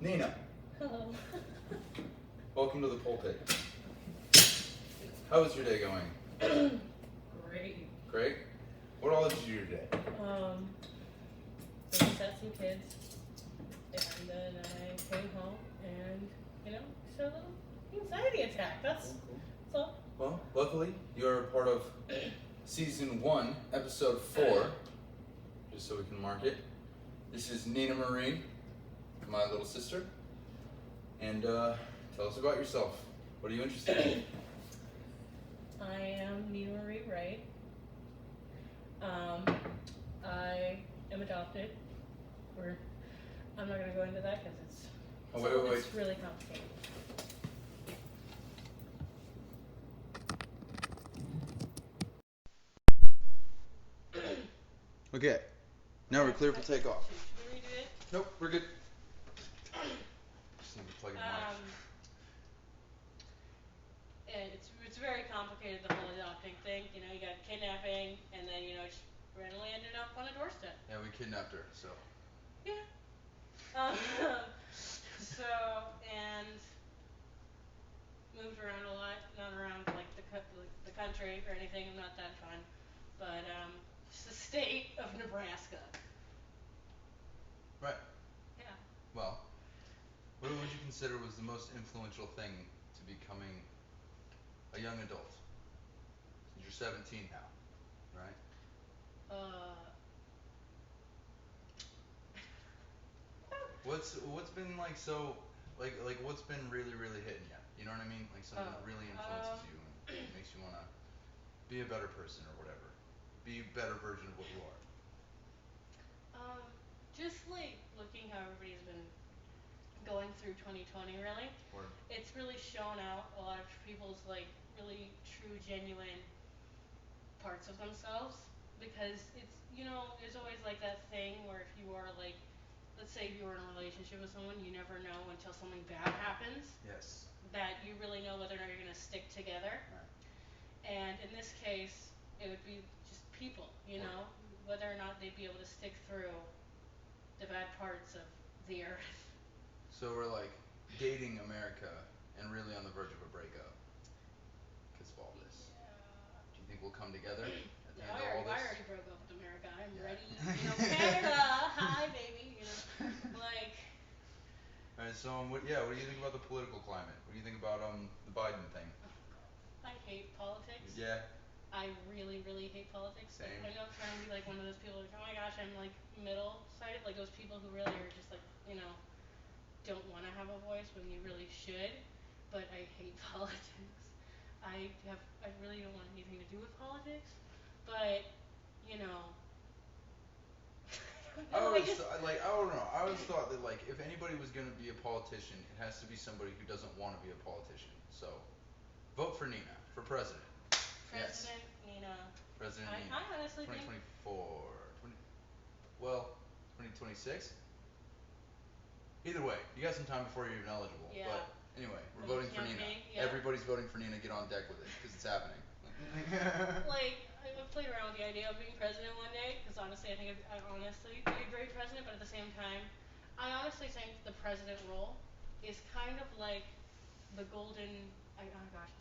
Nina, Hello. welcome to the pulpit. How was your day going? Great. Great? What all did you do today? Babysat some kids, and then I came home and, just had a little anxiety attack. That's all. Well, luckily, you're a part of Season 1, Episode 4, just so we can mark it. This is Nina Marie, my little sister, and tell us about yourself. What are you interested in? I am Nina Marie Wright. I am adopted. I'm not going to go into that because it's really complicated. Okay, now we're clear for takeoff. Should we redo it? Nope, we're good. Just need to plug in It's very complicated, the whole adopting thing. You got kidnapping, and then she randomly ended up on a doorstep. Yeah, we kidnapped her, so. Yeah. And moved around a lot, not around like the country or anything. I'm not that fun, but just the state of Nebraska. Right. Yeah. Well, what would you consider was the most influential thing to becoming a young adult? Since you're 17 now, right? What's been like so like what's been really hitting you? You know what I mean? Like something that really influences you and makes you wanna be a better person or whatever. Be a better version of what you are. Just like looking how everybody's been going through 2020, really. Word. It's really shown out a lot of people's like really true, genuine parts of themselves, because it's there's always like that thing where if you are like, let's say if you were in a relationship with someone, you never know until something bad happens. Yes. That you really know whether or not you're gonna stick together. Right. And in this case, it would be just people, whether or not they'd be able to stick through the bad parts of the earth. So we're like dating America and really on the verge of a breakup because of all this. Yeah. Do you think we'll come together at the end of all I this? already broke up with America. I'm Yeah. ready. Canada, hi baby. Like. Alright, so what do you think about the political climate? What do you think about the Biden thing? Oh God, I hate politics. Yeah. I really hate politics. Same. Like, I'm not trying to be like one of those people like, oh my gosh, I'm like middle-sided, like those people who really are just like, don't want to have a voice when you really should. But I hate politics. I really don't want anything to do with politics. But I don't know. I always thought that like if anybody was gonna be a politician, it has to be somebody who doesn't want to be a politician. So, vote for Nina for president. President Nina. President Nina. I honestly 2024. 2026? Either way, you got some time before you're even eligible. Yeah. But anyway, we're voting for Nina. Yeah. Everybody's voting for Nina. Get on deck with it because it's happening. Like, I've played around with the idea of being president one day, because honestly, I think I'd honestly be a great president, but at the same time, I honestly think the president role is kind of like the golden, oh gosh,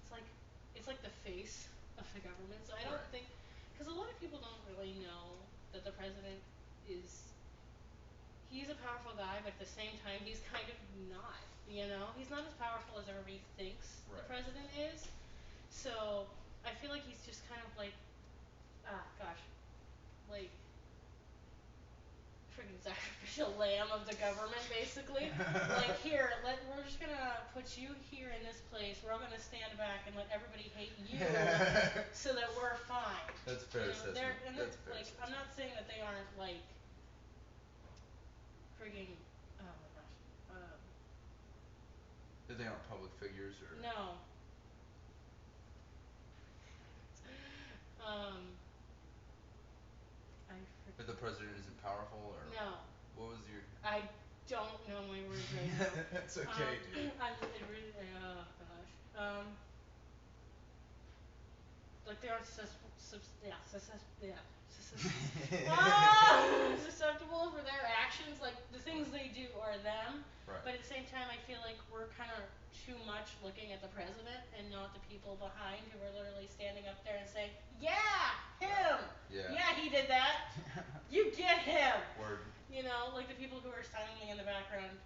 it's like the face of the government. So I don't think, because a lot of people don't really know that the president he's a powerful guy, but at the same time, he's kind of not, He's not as powerful as everybody thinks the president is. So, I feel like he's just kind of like, like freaking sacrificial lamb of the government, basically. Like, we're just gonna put you here in this place. We're all gonna stand back and let everybody hate you so that we're fine. That's fair assessment. I'm not saying that they aren't like freaking, oh my gosh. That they aren't public figures or. No. That the president isn't powerful or. No. What was your. I don't know my words right now. That's okay, dude. Oh gosh. like they're susceptible for their actions. Like the things they do are them, Right. but at the same time, I feel like we're kind of too much looking at the president and not the people behind who are literally standing up there and saying, "Yeah, him. Yeah. Yeah, he did that. You get him." Word. You know, like the people who are silently in the background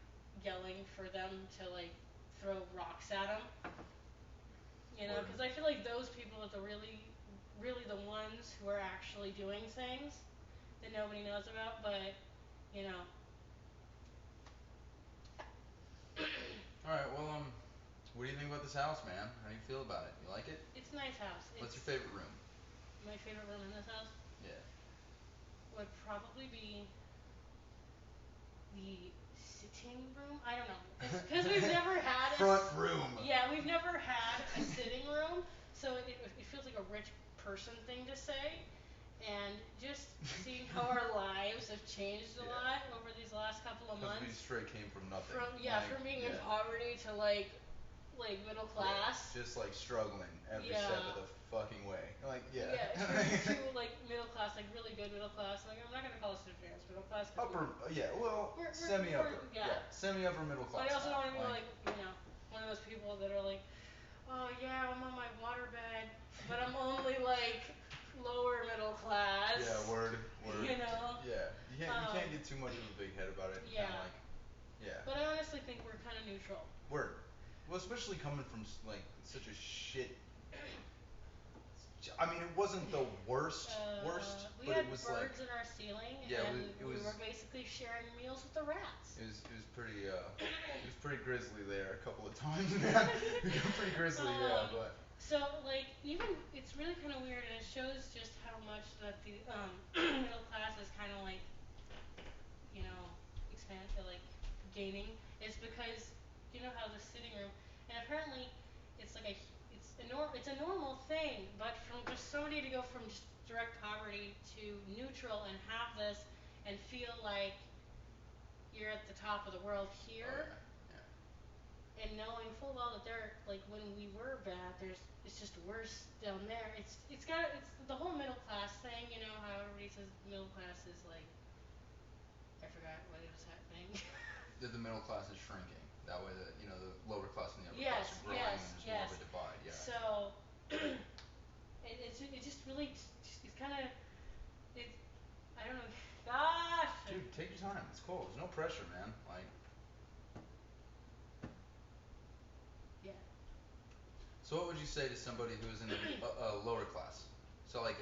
yelling for them to like throw rocks at him. You know, because I feel like those people are the really the ones who are actually doing things that nobody knows about. But you know, All right. Well, what do you think about this house, man? How do you feel about it? You like it? it's a nice house. What's It's your favorite room? my favorite room in this house Yeah. would probably be the sitting room. I don't know, because we've never had front room. Yeah, we've never had a sitting room, so it feels like a rich person thing to say. And just seeing how our lives have changed a lot over these last couple of months. We straight came from nothing. From being in poverty to like middle class. Yeah, just like struggling every step of the fucking way. Like To like middle class, like really good middle class. Like I'm not gonna call us advanced middle class. Upper, we're semi-upper. Yeah. Semi-upper middle class. But I also don't want to be like one of those people that are like, oh yeah, I'm on my waterbed, but I'm only like lower middle class. Yeah, word. You know. Yeah, you can't get too much of a big head about it. Yeah. Kinda like, yeah. But I honestly think we're kind of neutral. Word. Well, especially coming from like such a shit. I mean, it wasn't the worst, We but had it was birds like. in our ceiling, Yeah, and it we was. were basically sharing meals with the rats. It was pretty grisly there a couple of times, man. It got pretty grisly, yeah, but. So like even it's really kind of weird, and it shows just how much that the middle class is kind of like like gaining. It's because you know how the sitting room, and apparently it's like it's a normal thing, but from just somebody to go from just direct poverty to neutral and have this and feel like you're at the top of the world here. Oh, yeah. And knowing full well that they're like when we were bad, it's just worse down there. It's the whole middle class thing. You know how everybody says middle class is like, I forgot what it was happening. That the middle class is shrinking. That way, the lower class and the upper Yes, class are growing, and there's more of a divide. Yeah. So it just really it's kind of it's I don't know. Gosh. Dude, take your time. It's cool. There's no pressure, man. Like. Yeah. So what would you say to somebody who is in a lower class? So like,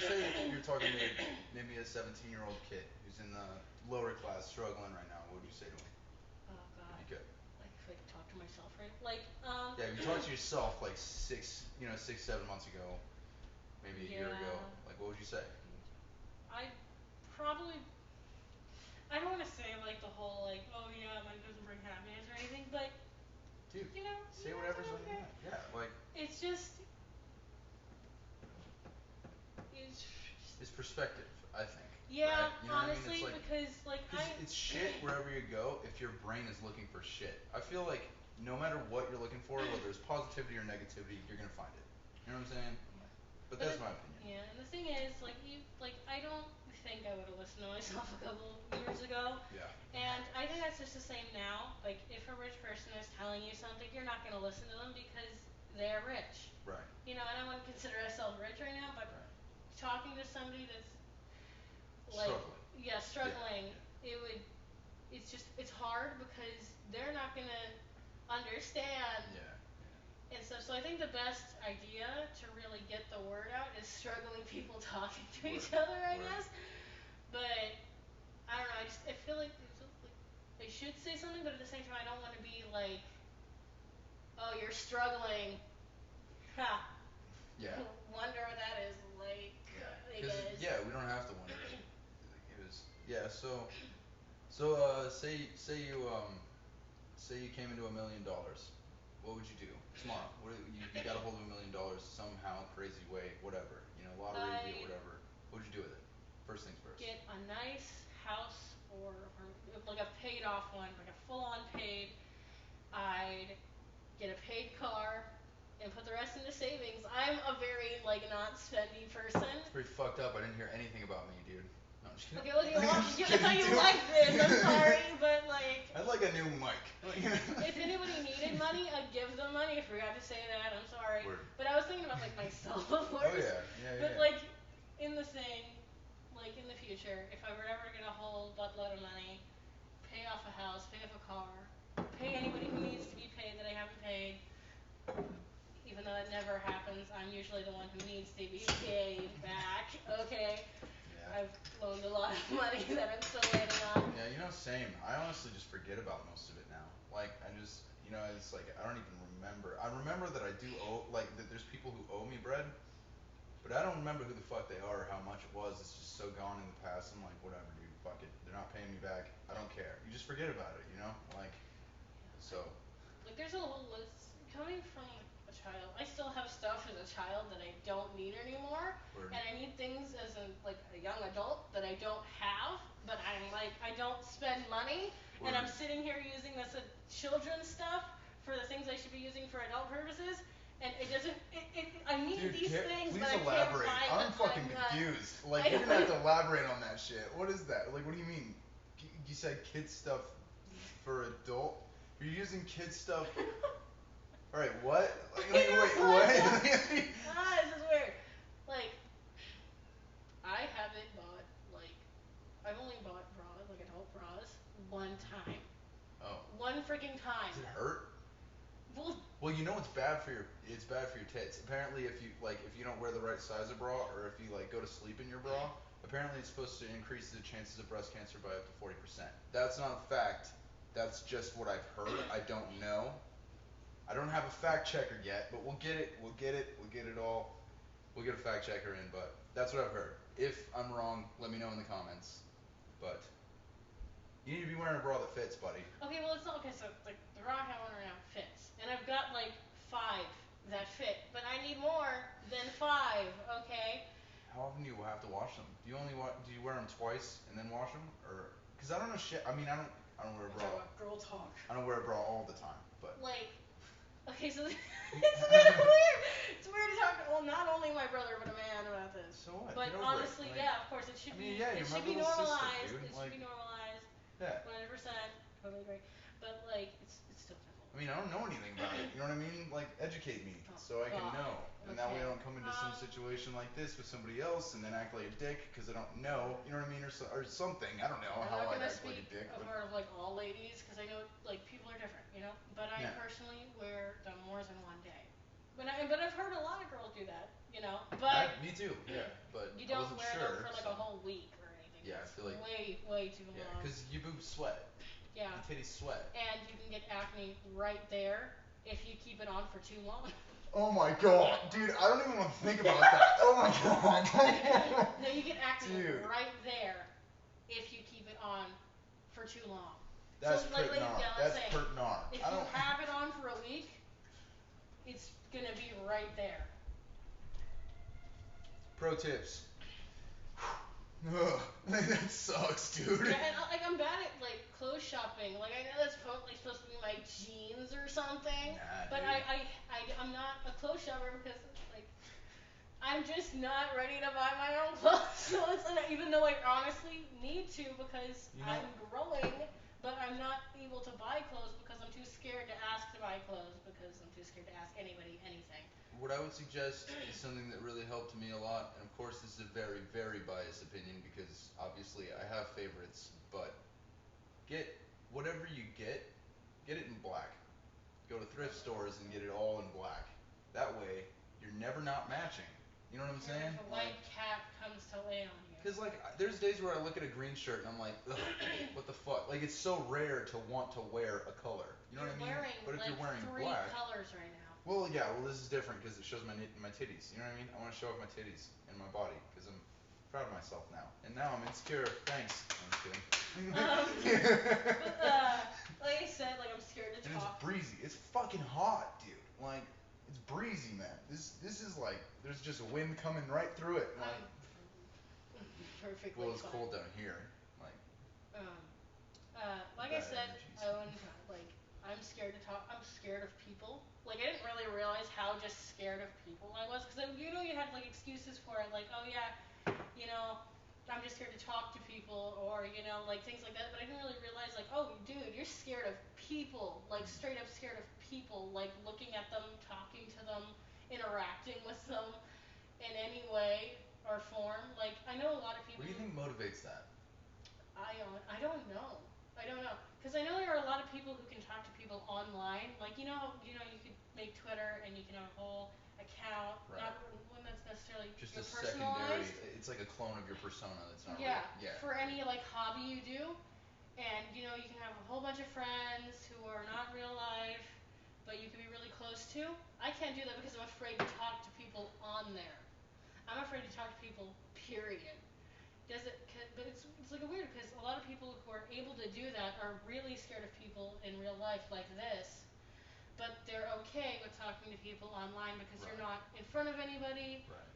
say you're talking to maybe a 17-year-old kid who's in the lower class struggling right now. What would you say to him? Oh God. If you could. Like if I could talk to myself, right? Like Yeah, if you talked to yourself like 6, 7 months ago, maybe a year ago. Like, what would you say? I probably I don't want to say like the whole like, oh yeah, money doesn't bring happiness or anything, but Dude, you know, say whatever's on your mind. Yeah, like. It's just It's perspective, I think. Yeah, right? You know honestly, what I mean? because like it's shit wherever you go if your brain is looking for shit. I feel like no matter what you're looking for, whether it's positivity or negativity, you're gonna find it. You know what I'm saying? But that's my opinion. Yeah, and the thing is, I don't think I would have listened to myself a couple years ago. Yeah. And I think that's just the same now. Like, if a rich person is telling you something, you're not gonna listen to them because they're rich. Right. You know, and I wouldn't consider myself rich right now, but talking to somebody that's like struggling, it's hard because they're not gonna understand. Yeah. And so I think the best idea to really get the word out is struggling people talking to each other, I guess. But I don't know. I feel like they should say something, but at the same time, I don't want to be like, oh, you're struggling. Ha. Yeah. Wonder what that is like. Yeah, we don't have to wonder. It was say you came into $1 million. What would you do tomorrow? You got a hold of $1 million somehow, crazy way, whatever. Lottery deal, whatever. What would you do with it? First things first. Get a nice house or like a paid off one, like a full on paid. I'd get a paid car and put the rest into savings. I'm a very like not spendy person. It's pretty fucked up. I didn't hear anything about me, dude. No, I'm just kidding. Okay, well, I'm just I kidding, thought you dude. liked this. I'm sorry, but like. I'd like a new mic. If anybody needed money, I'd give them money. I forgot to say that. I'm sorry. Word. But I was thinking about like myself, of course. Oh yeah, yeah, But yeah. like, in the thing, like in the future, if I were ever to get a whole buttload of money, pay off a house, pay off a car, pay anybody who needs to be paid that I haven't paid. Even though that never happens, I'm usually the one who needs to be paid back. Okay. Yeah. I've loaned a lot of money that I'm still waiting on. Yeah, same. I honestly just forget about most of it now. Like, I just, it's like, I don't even remember. I remember that I do owe, like, that there's people who owe me bread, but I don't remember who the fuck they are or how much it was. It's just so gone in the past. I'm like, whatever, dude, fuck it. They're not paying me back. I don't care. You just forget about it, Like, so. Like, there's a whole list coming from a child. I still have stuff as a child that I don't need anymore. Word. And I need things as a young adult that I don't have, but I'm like, I don't spend money. Word. And I'm sitting here using this children's stuff for the things I should be using for adult purposes. And it doesn't, I need Dude, these things, please but I can't elaborate. buy I'm them. fucking confused. Like, you're gonna have to elaborate on that shit. What is that? Like, what do you mean? You said kid stuff for adult? You're using kid stuff. Alright, what? Wait, what? This is weird. Like, I haven't bought, like, I've only bought bras, like adult bras, one time. Oh. One freaking time. Does it hurt? Well, it's bad for your tits. Apparently if you don't wear the right size of bra, or if you like go to sleep in your bra, apparently it's supposed to increase the chances of breast cancer by up to 40%. That's not a fact. That's just what I've heard. I don't know. I don't have a fact checker yet, but we'll get it all. We'll get a fact checker in, but that's what I've heard. If I'm wrong, let me know in the comments. But you need to be wearing a bra that fits, buddy. okay, well it's not, okay, so like the bra I have on right now fits. And I've got like 5 that fit, but I need more than 5, okay? How often do you have to wash them? Do you wear them twice and then wash them, or? Because I don't know shit. I mean, I don't wear a bra. Girl talk. I don't wear a bra all the time, but. Like, okay, so it's really weird. It's weird to talk to, well, not only my brother, but a man about this. So what? But Get over honestly, it. Like, yeah, of course, it should be. Yeah, It you're should my be little normalized. sister, dude. It should be normalized. Yeah. 100%. Totally agree. But like, it's still simple. I mean, I don't know anything about it. You know what I mean? Like, educate me so I can know, and that way I don't come into some situation like this with somebody else and then act like a dick because I don't know. You know what I mean? Or something. I don't know how I act like a dick. I'm not gonna speak of part of like all ladies because I know like people are different, But I personally wear them more than one day. But I've heard a lot of girls do that, But me too. Yeah, but you I don't wasn't wear sure. them for like a whole week or anything. Yeah, I feel like way too long. Yeah, because your boobs sweat. Yeah. Your titties sweat. And you can get acne right there if you keep it on for too long. Oh my god, dude! I don't even want to think about that. Oh my god. No, you get acne Dude. right there if you keep it on for too long. That's so, pert nar. That's pert nar. If you have it on for a week, it's gonna be right there. Pro tips. Ugh, that sucks, dude. Yeah, and I'm bad at like clothes shopping. Like I know that's probably supposed to be my jeans or something, Nah, but dude. I'm not a clothes shopper because like I'm just not ready to buy my own clothes. So it's even though I honestly need to because I'm growing, but I'm not able to buy clothes because I'm too scared to ask to buy clothes because I'm too scared to ask anybody anything. What I would suggest is something that really helped me a lot, and of course this is a very, very biased opinion because obviously I have favorites, but whatever you get it in black. Go to thrift stores and get it all in black. That way, you're never not matching. You know what I'm saying? If a white cat comes to lay on you. Because like, there's days where I look at a green shirt and I'm like, ugh, what the fuck? Like, it's so rare to want to wear a color. You know what I mean? But if you're wearing 3 black. colors right now. Well, yeah, this is different because it shows my titties. You know what I mean? I want to show off my titties and my body because I'm proud of myself now. And now I'm insecure. Thanks. I'm just kidding. Like I said, like I'm scared to and talk. it's breezy. It's fucking hot, dude. Like, it's breezy, man. This is like, there's just wind coming right through it. Like, perfectly well, it's fine. cold down here. Like Like I said, I I'm scared to talk. I'm scared of people. Like I didn't really realize how just scared of people I was, because you know you had like excuses for it, like oh yeah, you know, I'm just scared to talk to people, or you know, like things like that. But I didn't really realize, like, oh, dude, you're scared of people, like straight up scared of people, like looking at them, talking to them, interacting with them in any way or form. Like I know a lot of What people. do you think motivates that? I don't know. I don't know, because I know there are a lot of people who can talk to people online. Like you know, you could make Twitter and you can have a whole account, Right. not one that's necessarily Just your a secondary. personalized. It's like a clone of your persona that's not Yeah, real. Yeah. for any like hobby you do, and you know you can have a whole bunch of friends who are not real life, but you can be really close to. I can't do that because I'm afraid to talk to people on there. I'm afraid to talk to people. Period. Does it? But it's like a weird, because a lot of people who are able to do that are really scared of people in real life like this, but they're okay with talking to people online because Right. you're not in front of anybody. Right.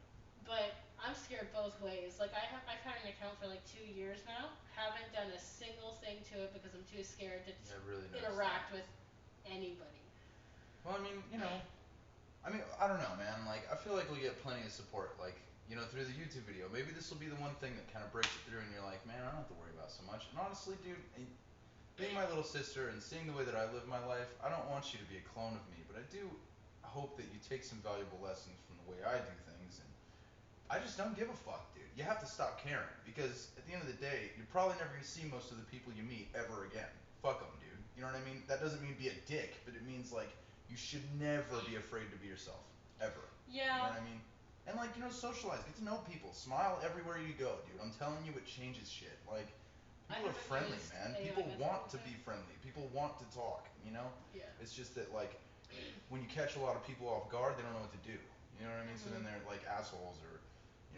But I'm scared both ways. Like I've had an account for like 2 years now. Haven't done a single thing to it because I'm too scared to Yeah, really interact with anybody. Well, I mean, you know, I don't know, man. Like, I feel like we'll get plenty of support, like, you know, through the YouTube video. Maybe this will be the one thing that kind of breaks it through, and you're like, man, I don't have to worry about so much. And honestly, dude, being my little sister and seeing the way that I live my life, I don't want you to be a clone of me, but I do hope that you take some valuable lessons from the way I do things. And I just don't give a fuck, dude. You have to stop caring, because at the end of the day, you're probably never gonna see most of the people you meet ever again. Fuck them, dude. You know what I mean? That doesn't mean be a dick, but it means like you should never be afraid to be yourself, ever. Yeah. You know what I mean? And like, you know, socialize, get to know people, smile everywhere you go, dude. I'm telling you, it changes shit. Like, people are friendly, man. People want to be friendly. People want to talk. You know? Yeah. It's just that like, when you catch a lot of people off guard, they don't know what to do. You know what I mean? So then they're like assholes, or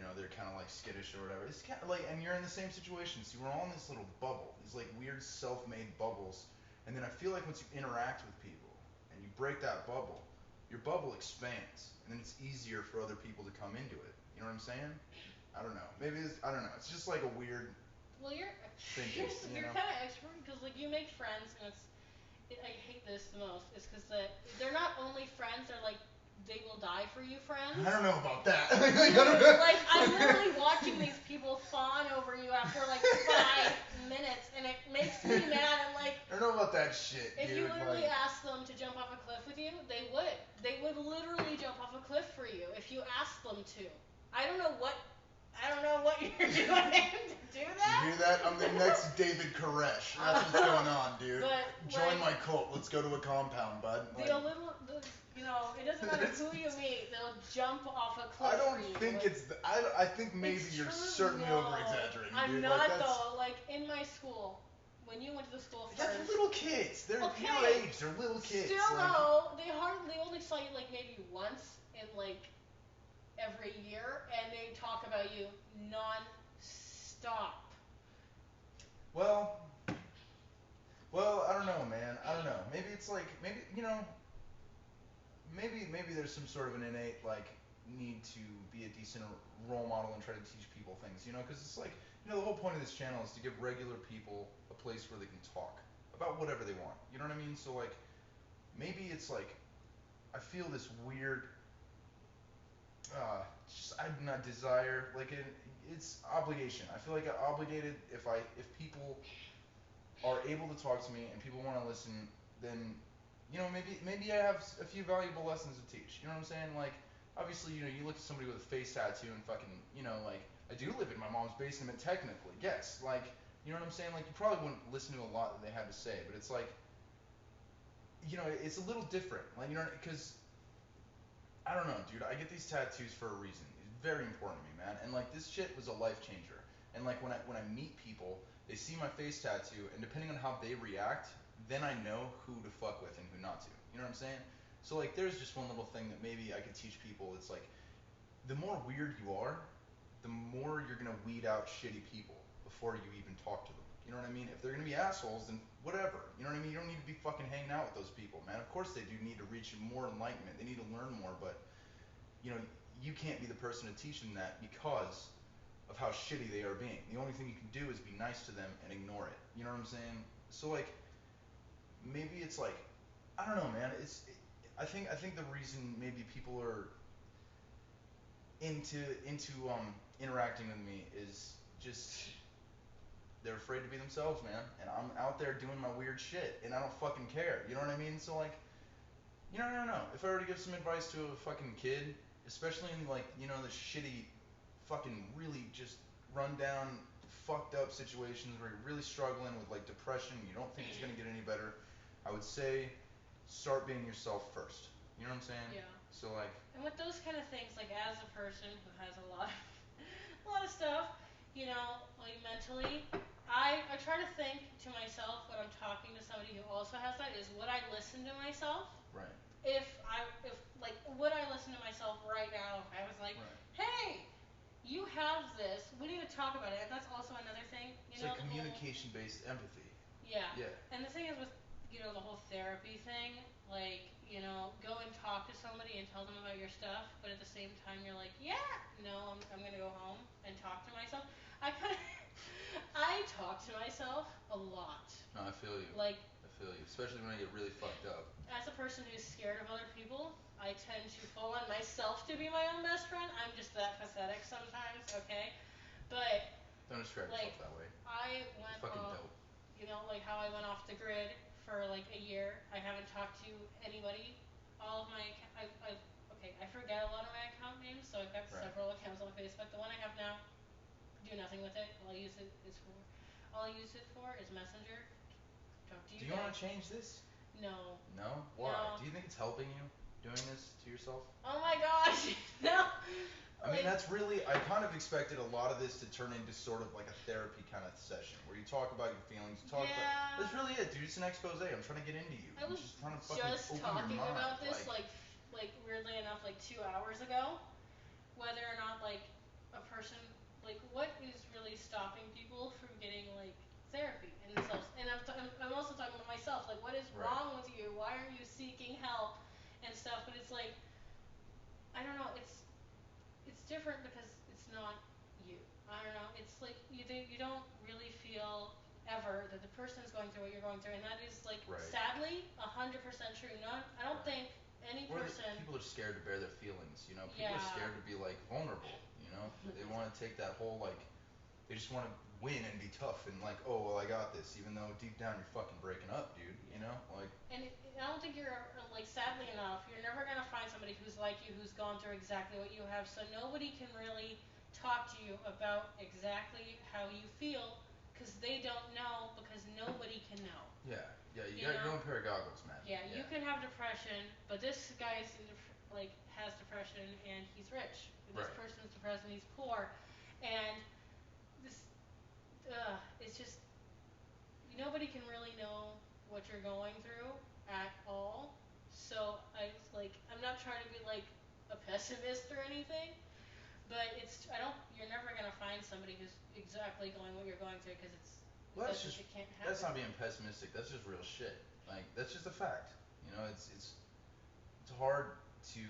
you know, they're kind of like skittish or whatever. It's kind of like, and you're in the same situation. So we're all in this little bubble, these like weird self-made bubbles. And then I feel like once you interact with people and you break that bubble, your bubble expands, and then it's easier for other people to come into it. You know what I'm saying? I don't know. Maybe it's, I don't know. It's just like a weird. Well, thinking. you're kind of extrovert, because like you make friends, and I hate this the most. It's because they're not only friends; they're like they will die for you friends. I don't know about that. Like I'm literally watching these people fawn over you after like 5 minutes, and it makes me mad. I'm like, I don't know about that shit, if dude. you literally like, asked them to jump off a cliff with you, they would. They would literally jump off a cliff for you if you asked them to. I don't know what you're doing to do that. You hear that? I'm the next David Koresh. That's what's going on, dude. But, join like, my cult. Let's go to a compound, bud. Like, you know, it doesn't matter who you meet, they'll jump off a cliff. I don't for you. think Like, it's. I think maybe it's you're true, certainly no. over exaggerating, I'm dude. not like, though. Like in my school, when you went to the school Yeah, first. they're little kids. They're Okay. your age. They're little kids. Still like, though, they only saw you like maybe once in like every year, and they talk about you non-stop. Well, I don't know, man. I don't know. Maybe it's like, maybe, you know, maybe there's some sort of an innate like need to be a decent role model and try to teach people things, you know, because it's like, you know, the whole point of this channel is to give regular people a place where they can talk about whatever they want. You know what I mean? So like, maybe it's like, I feel this weird, just I do not desire, like it's obligation. I feel like I'm obligated if people are able to talk to me and people want to listen, then you know maybe I have a few valuable lessons to teach. You know what I'm saying? Like obviously, you know, you look at somebody with a face tattoo and fucking, you know, like I do live in my mom's basement technically. Yes, like you know what I'm saying? Like you probably wouldn't listen to a lot that they had to say, but it's like, you know, it's a little different. Like you know, because I don't know, dude. I get these tattoos for a reason. It's very important to me, man. And like this shit was a life changer. And like when I meet people, they see my face tattoo, and depending on how they react, then I know who to fuck with and who not to. You know what I'm saying? So like, there's just one little thing that maybe I could teach people. It's like, the more weird you are, the more you're gonna weed out shitty people before you even talk to them. You know what I mean? If they're gonna be assholes, then whatever. You know what I mean? You don't need to be fucking hanging out with those people, man. Of course they do need to reach more enlightenment. They need to learn more, but you know, you can't be the person to teach them that because of how shitty they are being. The only thing you can do is be nice to them and ignore it. You know what I'm saying? So like, maybe it's like I don't know, man. I think the reason maybe people are into interacting with me is just they're afraid to be themselves, man. And I'm out there doing my weird shit, and I don't fucking care. You know what I mean? So like, no. If I were to give some advice to a fucking kid, especially in like, the shitty, fucking really just run down, fucked up situations where you're really struggling with like depression, you don't think it's gonna get any better, I would say start being yourself first. You know what I'm saying? Yeah. So like, And with those kind of things, like as a person who has a lot, a lot of stuff, like mentally, I try to think to myself when I'm talking to somebody who also has that is would I listen to myself? right, If like would I listen to myself right now if I was like, right. hey, you have this, we need to talk about it. And that's also another thing, It's like the whole communication-based empathy. yeah. Yeah. And the thing is with the whole therapy thing, like, go and talk to somebody and tell them about your stuff, but at the same time you're like, yeah, no, I'm gonna go home and talk to myself. I kinda I talk to myself a lot. No, I feel you. Like I feel you. Especially when I get really fucked up. as a person who's scared of other people, I tend to fall on myself to be my own best friend. I'm just that pathetic sometimes, okay? But Don't describe like yourself that way. I You're went fucking off, dope. like how I went off the grid for like a year. I haven't talked to anybody. All of my okay, I forget a lot of my account names, so I've got Right. several accounts on Facebook. The one I have now, do nothing with it. All I use it for is Messenger. Talk to you. Do you want to change this? No. No? Why? No. Do you think it's helping you doing this to yourself? Oh my gosh, no. I mean, that's really, I kind of expected a lot of this to turn into sort of like a therapy kind of session where you talk about your feelings, you talk about, that's really it, dude. It's an expose. I'm trying to get into you. I was I'm just trying to fucking just open talking your mind. about this like weirdly enough like 2 hours ago, whether or not like a person like what is really stopping people from getting like therapy in themselves, and I'm also talking about myself, like what is Right. wrong with you? Why aren't you seeking help and stuff? But it's like I don't know. It's different because it's not you. I don't know. It's like you don't really feel ever that the person is going through what you're going through, and that is like Right. sadly 100% true. I don't Right. think any Or person. people are scared to bear their feelings, People Yeah. are scared to be like vulnerable, They want to take that whole like, they just want to win and be tough and like, oh well, I got this, even though deep down you're fucking breaking up, dude. Like. And I don't think you're like sadly enough, you're never gonna find somebody who's like you, who's gone through exactly what you have. So nobody can really talk to you about exactly how you feel, because they don't know, because nobody can know. Yeah. You got your own pair of goggles, man. Yeah, you can have depression, but this guy's like has depression and he's rich. This Right. person's depressed and he's poor, and this, it's just nobody can really know what you're going through at all. So I'm not trying to be like a pessimist or anything, but you're never gonna find somebody who's exactly going what you're going through, because Well, it can't happen. that's not being pessimistic. That's just real shit. Like that's just a fact. It's hard to.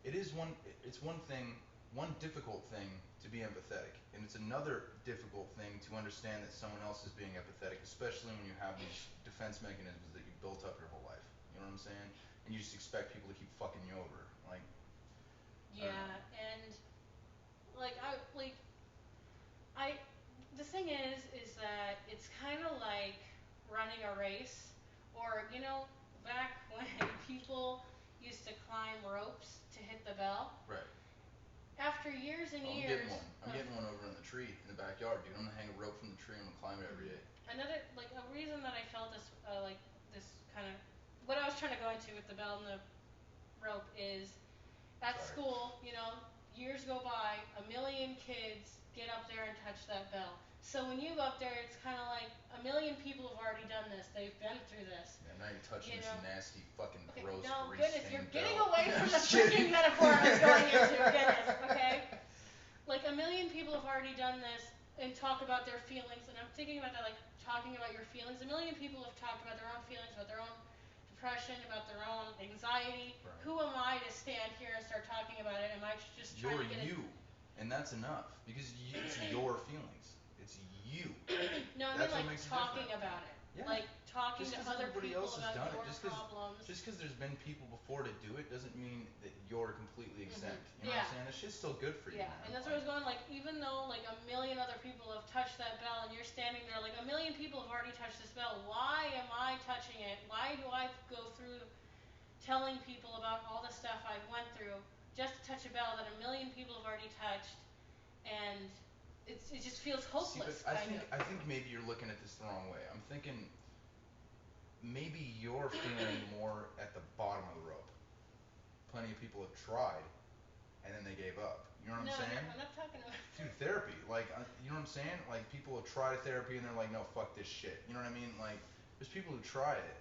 It is one. It's one thing. One difficult thing to be empathetic, and it's another difficult thing to understand that someone else is being empathetic, especially when you have these defense mechanisms that you've built up your whole life. You know what I'm saying? And you just expect people to keep fucking you over. Like. Yeah, and like I the thing is that it's kind of like running a race, or back when people used to climb ropes to hit the bell. Right. After years and Oh, years. I'm getting one over in the tree in the backyard, dude. I'm gonna hang a rope from the tree and I'm gonna climb it every day. Another like a reason that I felt this like this kind of what I was trying to go into with the bell and the rope is at Sorry. school, years go by, a million kids get up there and touch that bell. So when you go up there, it's kind of like a million people have already done this. They've been through this. Yeah, now you're touching this nasty, fucking Okay, gross, no, grease goodness, stained you're getting bell. away from the freaking metaphor I was going into. Goodness, okay? Like a million people have already done this and talk about their feelings, and I'm thinking about that, like talking about your feelings. A million people have talked about their own feelings, about their own depression, about their own anxiety. Right. Who am I to stand here and start talking about it? Am I just trying You're to get you, and that's enough because it's your feelings. It's you. No, I That's mean what like makes it talking different. about it. Yeah. Like talking Just to because other everybody people else has about done your it, problems. just because there's been people before to do it doesn't mean that you're completely exempt. You know Yeah. what I'm saying? This shit's still good for you, Yeah, man. and that's where I was going, like, even though, like, a million other people have touched that bell and you're standing there, like, a million people have already touched this bell, why am I touching it? Why do I go through telling people about all the stuff I went through just to touch a bell that a million people have already touched, and it just feels hopeless. See, but I think maybe you're looking at this the wrong way. I'm thinking maybe you're feeling more at the bottom of the rope. Plenty of people have tried, and then they gave up. You know what I'm saying? I'm not talking about... Dude, therapy. Like, you know what I'm saying? Like, people have tried therapy, and they're like, no, fuck this shit. You know what I mean? Like, there's people who try it.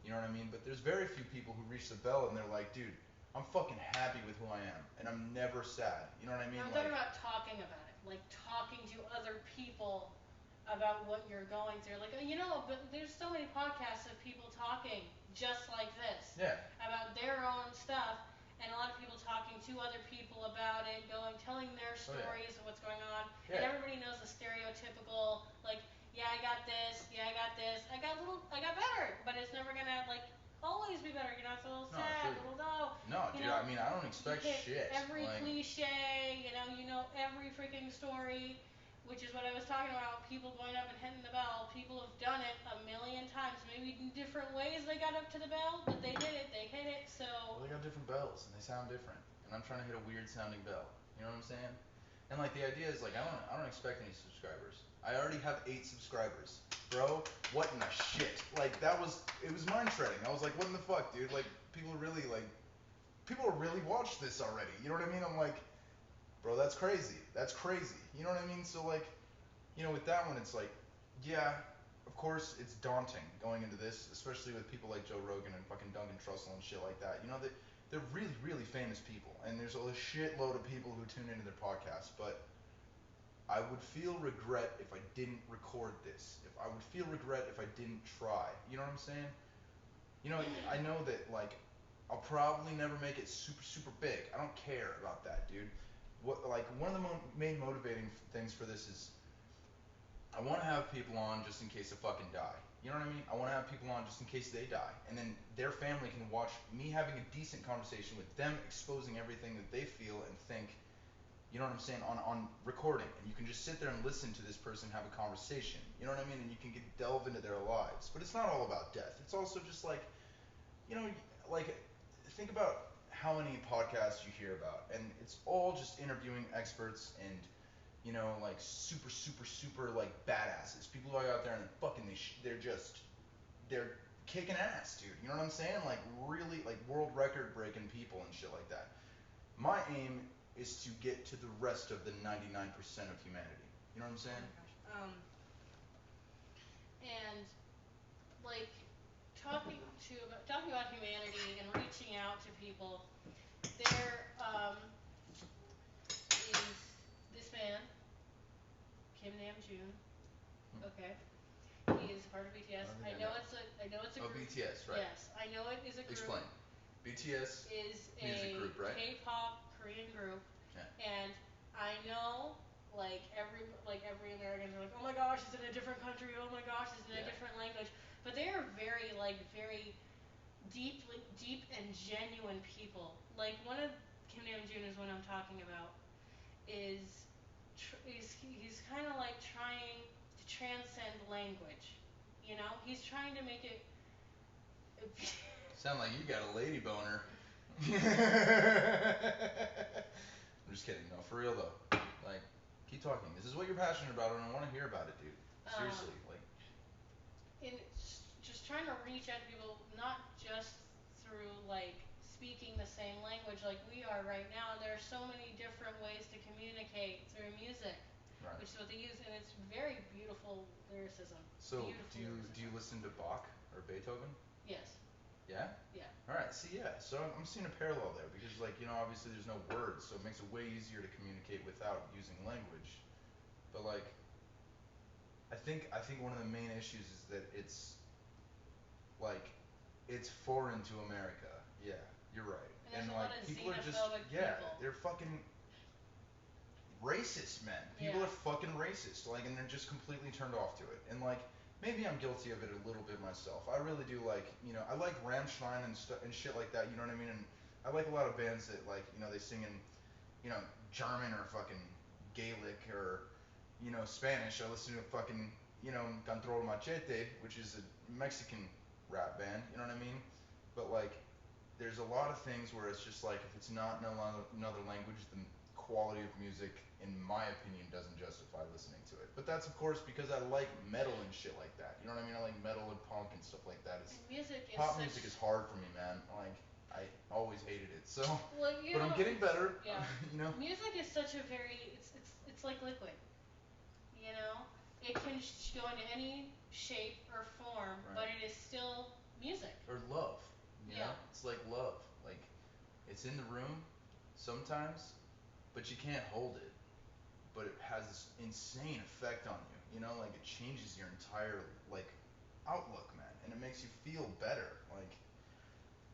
You know what I mean? But there's very few people who reach the bell, and they're like, dude, I'm fucking happy with who I am, and I'm never sad. You know what I mean? I'm talking about talking about it. Like, talking to other people about what you're going through. Like, but there's so many podcasts of people talking just like this. Yeah. About their own stuff, and a lot of people talking to other people about it, telling their stories of what's going on. Yeah. And everybody knows the stereotypical, like, yeah, I got this, I got better, but it's never gonna, like, always be better. It's a little sad, a little low. No, dude, I mean, I don't expect shit. Every cliche, every freaking story, which is what I was talking about, people going up and hitting the bell. People have done it a million times, maybe in different ways they got up to the bell, but they did it, they hit it, so. Well, they got different bells, and they sound different, and I'm trying to hit a weird sounding bell. You know what I'm saying? And, like, the idea is, like, I don't expect any subscribers. I already have 8 subscribers. Bro, what in the shit? Like, it was mind shredding. I was like, what in the fuck, dude? Like, people really watched this already. You know what I mean? I'm like, bro, that's crazy. That's crazy. You know what I mean? So, like, with that one, it's like, yeah, of course, it's daunting going into this, especially with people like Joe Rogan and fucking Duncan Trussell and shit like that. They're really, really famous people, and there's a shitload of people who tune into their podcasts, but I would feel regret if I didn't record this. I would feel regret if I didn't try. You know what I'm saying? I know that, like, I'll probably never make it super, super big. I don't care about that, dude. One of the main motivating things for this is I want to have people on just in case I fucking die. You know what I mean? I want to have people on just in case they die. And then their family can watch me having a decent conversation with them, exposing everything that they feel and think, you know what I'm saying, on recording. And you can just sit there and listen to this person have a conversation. You know what I mean? And you can delve into their lives. But it's not all about death. It's also just like, think about how many podcasts you hear about. And it's all just interviewing experts and, like super, super, super, like, badasses. People who are out there and they're kicking ass, dude. You know what I'm saying? Like, really, like, world record breaking people and shit like that. My aim is to get to the rest of the 99% of humanity. You know what I'm saying? Oh my gosh. And, like, talking about humanity and reaching out to people, there is this man, Kim Namjoon. Okay. He is part of BTS. I know it's a Oh, group. BTS, right. Yes, I know it is a group. Explain. BTS is music a group, right? K-pop Korean group. Yeah. And I know, like every Americans are like, oh my gosh, it's in a different country. Oh my gosh, it's in a different language. But they are very deep and genuine people. Like, one of Kim Namjoon is what I'm talking about. He's kind of like trying to transcend language. He's trying to make it. Sound like you got a lady boner. I'm just kidding. No, for real though. Like, keep talking. This is what you're passionate about, and I want to hear about it, dude. Seriously, like. Just trying to reach out to people, not just through, like, speaking the same language like we are right now. There are so many different ways to communicate through music, right, which is what they use, and it's very beautiful lyricism. So, do you listen to Bach or Beethoven? Yes. Yeah? Yeah. Alright, so I'm seeing a parallel there because, like, obviously there's no words, so it makes it way easier to communicate without using language. But, like, I think one of the main issues is that it's foreign to America. Yeah, you're right. And like, people are just, people. they're fucking racist, man. People are fucking racist, like, and they're just completely turned off to it. And, like, maybe I'm guilty of it a little bit myself. I really do like, I like Rammstein and shit like that. You know what I mean? And I like a lot of bands that like, they sing in, you know, German or fucking Gaelic or, Spanish. I listen to fucking, Control Machete, which is a Mexican rap band. You know what I mean? But like, there's a lot of things where it's just like if it's not in another language, the quality of music, in my opinion, doesn't justify listening to it. But that's of course because I like metal and shit like that. You know what I mean? I like metal and punk and stuff like that. And music is Pop such. music is hard for me, man. Like I always hated it. So, Well, but I'm getting better. Yeah. You know. Music is such a very. It's like liquid. You know, it can go into any shape or form, Right. but it is still music. Or love. You Yeah. know? It's like love. Like it's in the room sometimes, but you can't hold it. But it has this insane effect on you. You know, like it changes your entire like outlook, man, and it makes you feel better. Like,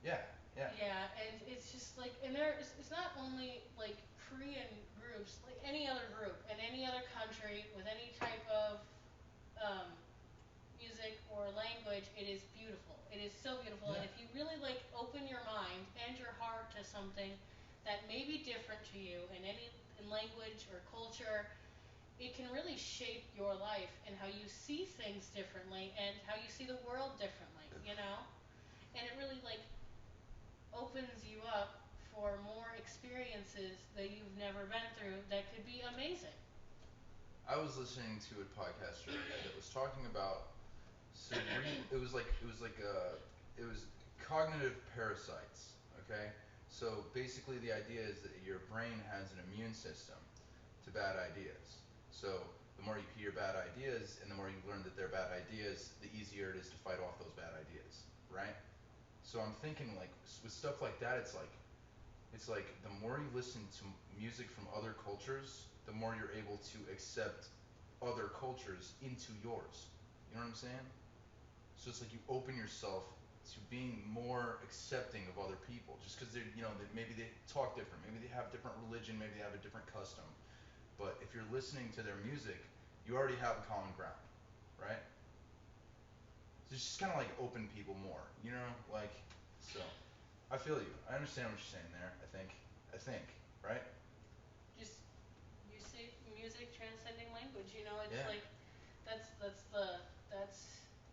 yeah, yeah. Yeah, and it's just like, and it's not only like Korean groups, like any other group in any other country with any type of um, music or language, it is beautiful. It is so beautiful, Yeah. and if you really like open your mind and your heart to something that may be different to you in language or culture, it can really shape your life and how you see things differently and how you see the world differently, you know? And it really like opens you up for more experiences that you've never been through that could be amazing. I was listening to a podcast earlier that was talking about it was cognitive parasites. Okay, so basically the idea is that your brain has an immune system to bad ideas. So the more you hear bad ideas and the more you learn that they're bad ideas, the easier it is to fight off those bad ideas, right? So I'm thinking like with stuff like that, it's like the more you listen to music from other cultures, the more you're able to accept other cultures into yours. You know what I'm saying? So it's like you open yourself to being more accepting of other people, just because maybe they talk different, maybe they have different religion, maybe they have a different custom. But if you're listening to their music, you already have a common ground, right? So it's just kind of like open people more, like so. I feel you. I understand what you're saying there. I think, right? Just you see music transcending language, you know, it's Yeah. like that's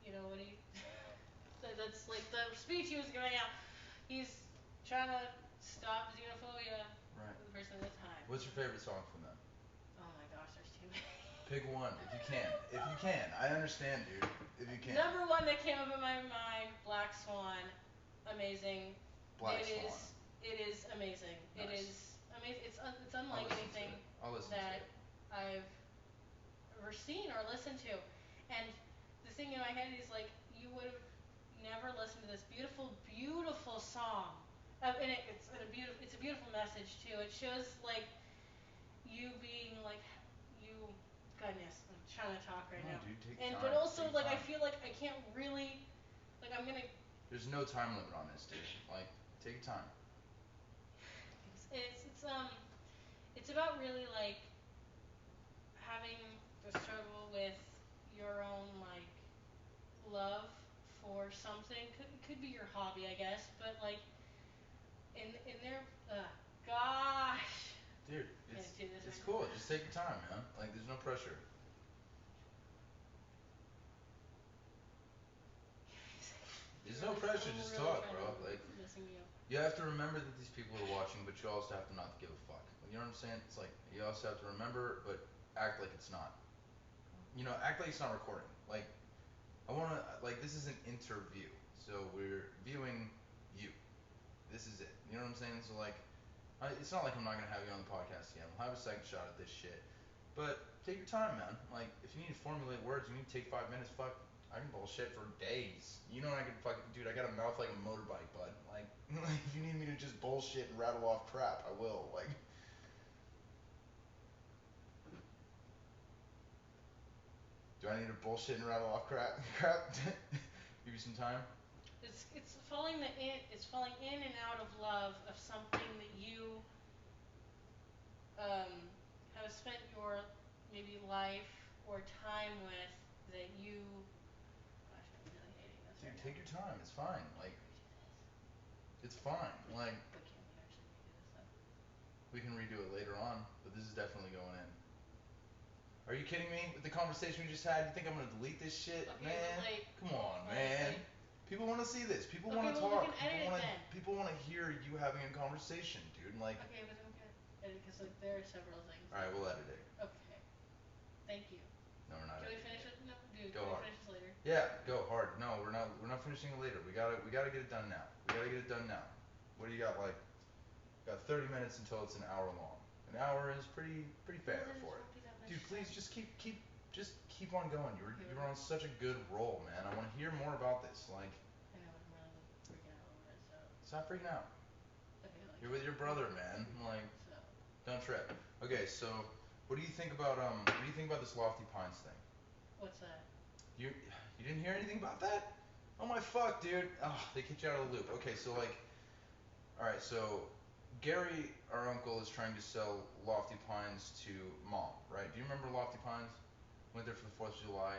you know what he that's like the speech he was giving out. He's trying to stop xenophobia Right. for the person at a time. What's your favorite song from them? Oh my gosh, there's too many. Pick one if you can. If you can, I understand, dude. If you can. Number one that came up in my mind, Black Swan, amazing. Black It is. Swan. It is amazing. It Nice. is amazing. It's I'll unlike listen to anything it. I'll listen to that it. I've ever seen or listened to. And the thing in my head is like, you would have never listened to this beautiful, beautiful song. And it's a beautiful message too. It shows like you being like you. Goodness, I'm trying to talk right No, now. dude, take And time. but also Take like I time. feel like I can't really like I'm gonna. There's no time limit on this, dude. Like, take your time. It's about really like having the struggle with your own like love for something. Could be your hobby, I guess, but like in their gosh. Dude, Can't do this it's right cool. now. Just take your time, man. Like, there's no pressure. There's no pressure. Just Really talk, trying bro. to Like, listen to you. you have to remember that these people are watching, but you also have to not give a fuck. You know what I'm saying? It's like you also have to remember, but act like it's not. Act like it's not recording. Like, this is an interview, so we're viewing you. This is it. You know what I'm saying? So like, it's not like I'm not gonna have you on the podcast again. We'll have a second shot at this shit. But take your time, man. Like, if you need to formulate words, you need to take 5 minutes. Fuck, I can bullshit for days. You know, I can fucking, dude. I got a mouth like a motorbike, bud. Like, if you need me to just bullshit and rattle off crap, I will. Like, do I need to bullshit and rattle off crap? Give you some time. It's falling in and out of love of something that you um have spent your maybe life or time with that you dude, take your time. It's fine. Like, it's fine. Like, But can we actually redo this though? we can redo it later on, but this is definitely going in. Are you kidding me? With the conversation we just had, you think I'm gonna delete this shit, Okay, man? but like, Come on, honestly. man. People want to see this. People Okay, want to well, we talk. can edit it then. People want to hear you having a conversation, dude. Like, Okay, but then we can edit because like there are several things. all right, we'll edit it. Okay. Thank you. No, we're not. Can we editing finish it? No, dude. Go Can hard. we finish this later? Yeah, go hard. No, we're not. We're not finishing it later. We gotta get it done now. We gotta get it done now. What do you got? Like, got 30 minutes until it's an hour long. An hour is pretty fair Well, then for it it. won't be that much Dude, please time. just keep on going. You're on such a good roll, man. I want to hear more about this. Like, I know, but I'm really like freaking out over it. So. stop freaking out. Okay, like. You're with your brother, man. Like, So. don't trip. Okay, so what do you think about this Lofty Pines thing? What's that? You didn't hear anything about that? Oh my fuck, dude. Oh, they kicked you out of the loop. Okay, so like, all right, so Gary, our uncle, is trying to sell Lofty Pines to Mom, right? Do you remember Lofty Pines? Went there for the 4th of July.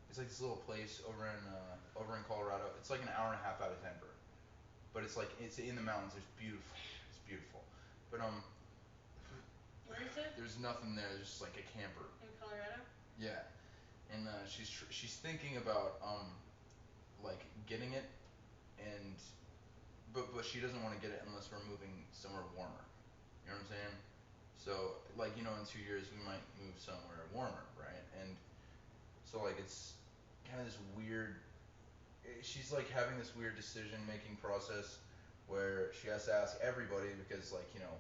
It's like this little place over in Colorado. It's like an hour and a half out of Denver, but it's like it's in the mountains. It's beautiful. It's beautiful. But Where is it? there's nothing there. There's just like a camper. In Colorado? Yeah, and she's thinking about like getting it, and but she doesn't want to get it unless we're moving somewhere warmer. You know what I'm saying? So like, you know, in 2 years we might move somewhere warmer, right? And so like it's kind of this weird. She's like having this weird decision making process where she has to ask everybody because like, you know,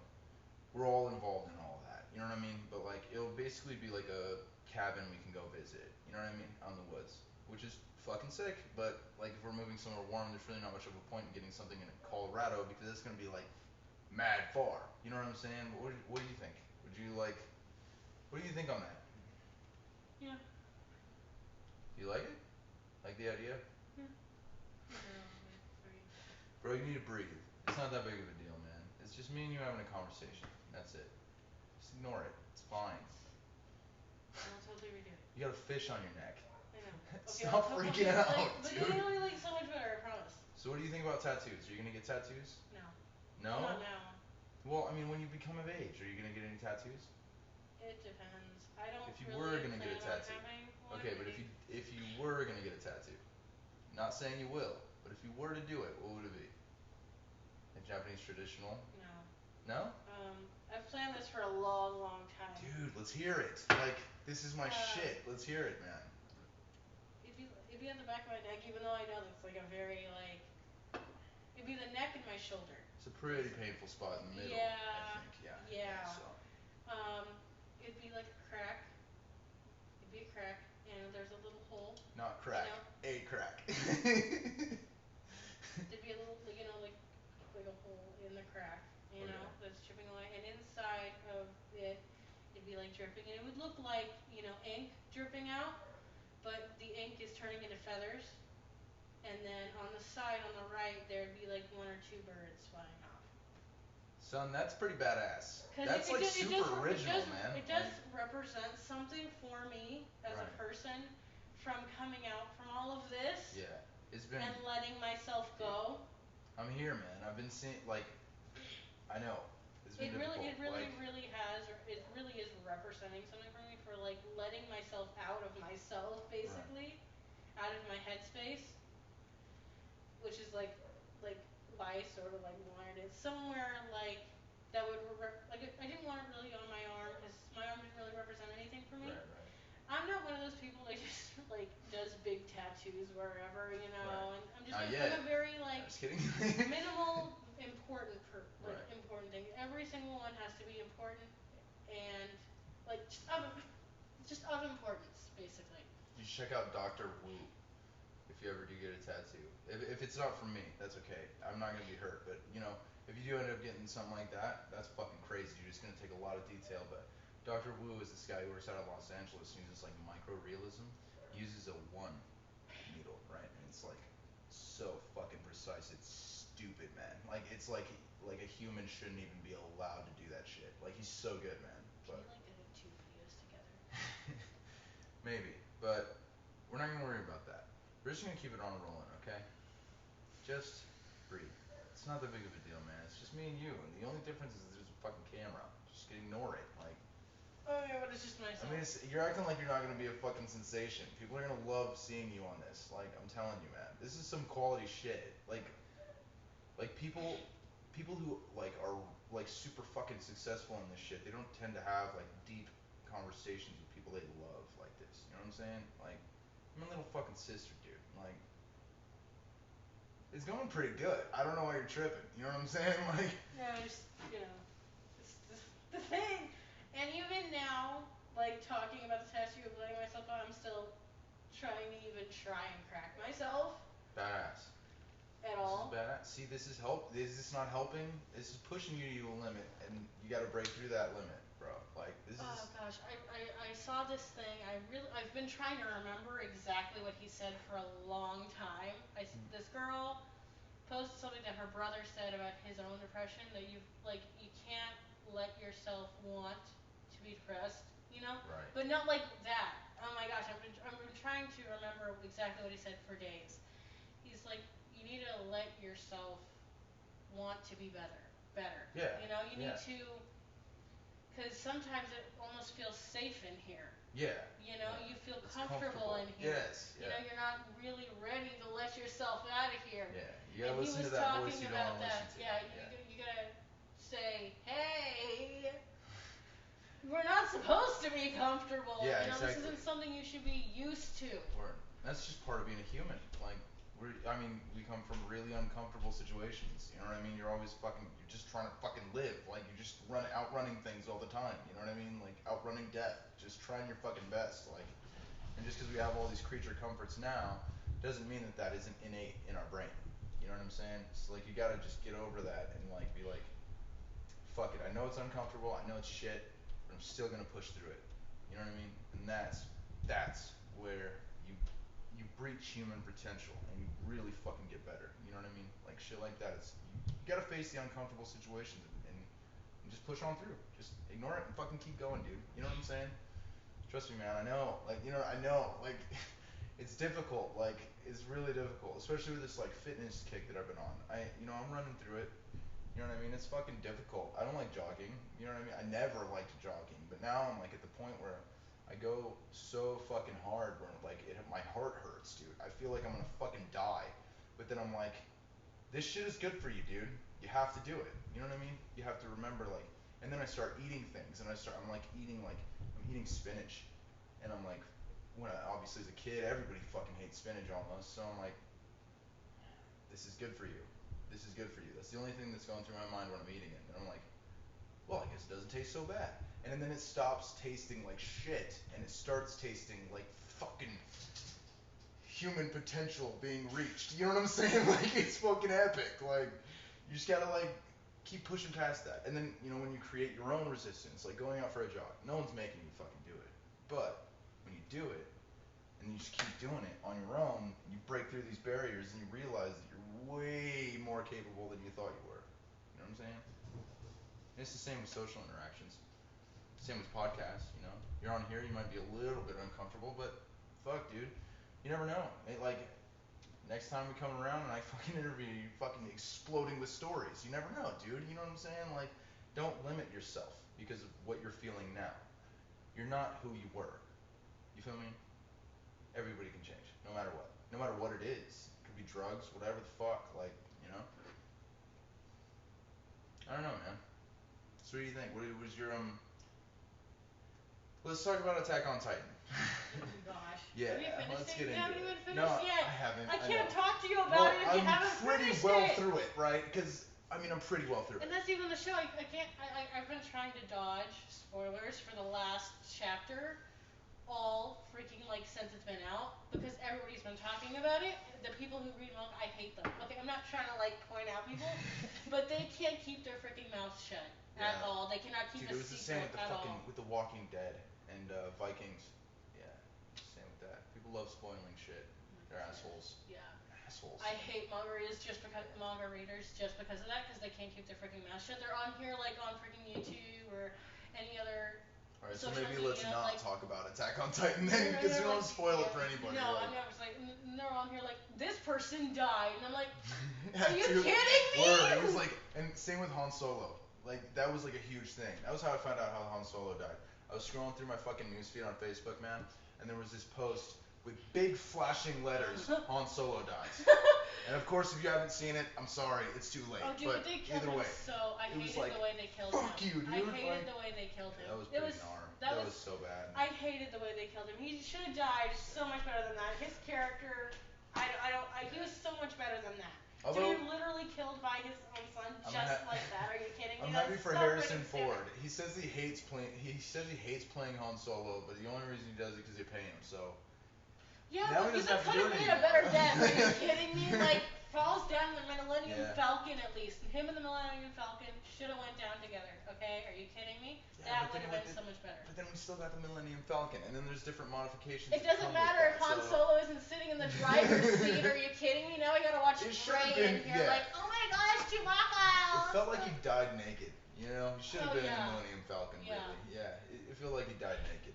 we're all involved in all of that. You know what I mean? But like it'll basically be like a cabin we can go visit. You know what I mean? Out in the woods, which is fucking sick. But like if we're moving somewhere warm, there's really not much of a point in getting something in Colorado because it's gonna be like mad far. You know what I'm saying? But what do you think? Would you like? What do you think on that? Yeah. Do you like it? Like the idea? Yeah. Overall, like, Bro, you need to breathe. It's not that big of a deal, man. It's just me and you having a conversation. That's it. Just ignore it. It's fine. I'll totally redo it. You got a fish on your neck. I know. Okay, Stop freaking out, like, but dude. it'll be like so much better, I promise. So what do you think about tattoos? Are you gonna get tattoos? No. No? Not now. Well, I mean, when you become of age, are you gonna get any tattoos? It depends. I don't If you really were gonna plan get a on tattoo. having one. Okay, but if you were gonna get a tattoo, not saying you will, but if you were to do it, what would it be? A Japanese traditional? No. No? I've planned this for a long, long time. Dude, let's hear it. Like, this is my shit. Let's hear it, man. It'd be on the back of my neck, even though I know that's like a very like. It'd be the neck and my shoulder. It's a pretty painful spot in the middle. Yeah. I think. Yeah. Yeah. So. It'd be like a crack. It'd be a crack, and there's a little hole. Not crack. You know? A crack. There'd be a little, you know, like a hole in the crack, you know, Okay. that's chipping away, and inside of it, it'd be like dripping, and it would look like, you know, ink dripping out, but the ink is turning into feathers, and then on the side, on the right, there'd be like 1 or 2 birds flying off. Son, that's pretty badass. 'Cause That's like super original, man. It does represent something for me as a Right. person from coming out from all of this Yeah. It's been. and letting myself go. I'm here, man. I've been seeing, like, I know. It's been difficult. It really, like, really has, or it really is representing something for me, for like letting myself out of myself, basically, out of my headspace, which is like why I sort of like wanted it somewhere like that would like I didn't want it really on my arm because my arm didn't really represent anything for me. Right. I'm not one of those people that just like does big tattoos wherever, you know, Right. and I'm just Not like, yet. I'm a very like Just kidding. minimal important Right. important thing. Every single one has to be important and like just of importance, basically. You should check out Dr. Wu if you ever do get a tattoo. If it's not from me, that's okay. I'm not gonna be hurt. But you know, if you do end up getting something like that, that's fucking crazy. You're just gonna take a lot of detail. But Dr. Wu is this guy who works out of Los Angeles and uses like micro realism. He uses a 1 needle, right? And it's like so fucking precise. It's stupid, man. Like it's like a human shouldn't even be allowed to do that shit. Like he's so good, man. Can But we like edit 2 videos together? maybe, but we're not gonna worry about that. We're just gonna keep it on rolling, okay? Just breathe. It's not that big of a deal, man. It's just me and you, and the only difference is there's a fucking camera. Just ignore it, like. Oh yeah, but it's just myself. I mean, you're acting like you're not gonna be a fucking sensation. People are gonna love seeing you on this. Like, I'm telling you, man. This is some quality shit. Like people who like are like super fucking successful in this shit. They don't tend to have like deep conversations with people they love like this. You know what I'm saying? Like, my little fucking sister, dude. Like, it's going pretty good. I don't know why you're tripping. You know what I'm saying? Like. Yeah, just it's the thing. And even now, like talking about the tattoo of letting myself out, I'm still trying to even try and crack myself. Badass. At all. This is badass. See, this is help. Is this not helping? This is pushing you to a limit, and you got to break through that limit, bro. Like, this is. Oh gosh, I saw this thing. I've been trying to remember exactly what he said for a long time. This girl posted something that her brother said about his own depression, that you can't let yourself want to be depressed, you know? Right. But not like that. Oh my gosh, I've been trying to remember exactly what he said for days. He's like, you need to let yourself want to be better. Yeah. You know, you yeah. need to, because sometimes it almost feels safe in here. Yeah. You know, yeah. you feel It's comfortable in here. Yes. You know, you're not really ready to let yourself out of here. Yeah. You gotta listen to that voice you don't want to listen to. Yeah, you gotta say, hey, we're not supposed to be comfortable. Yeah, you know, exactly. This isn't something you should be used to. Word. That's just part of being a human. Like, we come from really uncomfortable situations. You know what I mean? You're always you're just trying to fucking live. Like, you're just outrunning things all the time. You know what I mean? Like, outrunning death. Just trying your fucking best. Like, and just because we have all these creature comforts now, doesn't mean that that isn't innate in our brain. You know what I'm saying? So, like, you gotta just get over that and, like, be like, fuck it. I know it's uncomfortable. I know it's shit, but I'm still gonna push through it. You know what I mean? And that's where you breach human potential and you really fucking get better. You know what I mean? Like, shit like that. You gotta face the uncomfortable situations and just push on through. Just ignore it and fucking keep going, dude. You know what I'm saying? Trust me, man. I know. Like, I know. Like, it's difficult. Like, it's really difficult, especially with this like fitness kick that I've been on. I'm running through it. You know what I mean? It's fucking difficult. I don't like jogging. You know what I mean? I never liked jogging, but now I'm like at the point where I go so fucking hard where like my heart hurts, dude. I feel like I'm gonna fucking die. But then I'm like, this shit is good for you, dude. You have to do it. You know what I mean? You have to remember like, and then I start eating things, and I'm eating spinach, and I'm like, obviously as a kid, everybody fucking hates spinach almost, so I'm like, this is good for you. This is good for you. That's the only thing that's going through my mind when I'm eating it. And I'm like, well, I guess it doesn't taste so bad. And then it stops tasting like shit, and it starts tasting like fucking human potential being reached. You know what I'm saying? Like, it's fucking epic. Like, you just gotta like keep pushing past that. And then, when you create your own resistance, like going out for a jog, no one's making you fucking do it. But when you do it, and you just keep doing it on your own, you break through these barriers and you realize that you're way more capable than you thought you were. You know what I'm saying? And it's the same with social interactions. Same with podcasts, You're on here, you might be a little bit uncomfortable, but fuck, dude. You never know. Next time we come around and I fucking interview you, fucking exploding with stories. You never know, dude. You know what I'm saying? Like, don't limit yourself because of what you're feeling now. You're not who you were. You feel me? Everybody can change, no matter what. No matter what it is. It could be drugs, whatever the fuck, like, I don't know, man. So what do you think? What was your, Let's talk about Attack on Titan. Oh gosh. Yeah, Have you finished let's it? get You into haven't it. even finished No, yet. I haven't. I can't know. talk to you about it if you haven't I'm pretty finished well it. through it, right? Because, I'm pretty well through it. And that's even the show. I can't. I've been trying to dodge spoilers for the last chapter, all freaking since it's been out, because everybody's been talking about it. The people who read manga, I hate them. Okay, I'm not trying to point out people, but they can't keep their freaking mouths shut at all. They cannot keep Dude, a it was the same secret with at all. with The Walking Dead and Vikings. Yeah, same with that. People love spoiling shit. They're assholes. Yeah. Assholes. I hate manga readers just because of that, because they can't keep their freaking mouth shut. They're on here on freaking YouTube or any other Alright, so social maybe let's media, not like talk about Attack on Titan no, then, no, because no, we don't like spoil it yeah, for anybody. no, Like, I'm never just like they're on here like this person died, and I'm like, yeah, are you dude, kidding me? word. He was like, and same with Han Solo. Like that was like a huge thing. That was how I found out how Han Solo died. I was scrolling through my fucking newsfeed on Facebook, man, and there was this post with big flashing letters: Han Solo dies. And of course, if you haven't seen it, I'm sorry, it's too late. Oh, dude, but they killed either him way, so I it was hated like, the way they killed fuck him. you, dude. I hated like, the way they killed him. that was It pretty was gnar. that That was was so bad. I hated the way they killed him. He should have died so much better than that. His character, he was so much better than that. To Although, be literally killed by his own son I'm just like that. Are you kidding me? I'm That's happy for so Harrison freaking stupid. Ford. He says he hates playing. He says he hates playing Han Solo, but the only reason he does it is because they pay him. So Yeah, now but he you doesn't have to could do have it made a better anymore. death. Are you kidding me? Like falls down in the Millennium Yeah. Falcon at least. Him and the Millennium Falcon should have went down together. Okay, are you kidding me? Yeah, That but would have then been so much better. But then we still got the Millennium Falcon, and then there's different modifications. It doesn't that come matter with if Han that, so Solo isn't sitting in the driver's seat. Are you kidding me? Now we gotta watch It should have Ray been- in here yeah. like, oh my gosh, Chewbacca! It felt like he died naked. You know, he should have Oh, been in yeah. the Millennium Falcon. Yeah. Really, yeah. It felt like he died naked.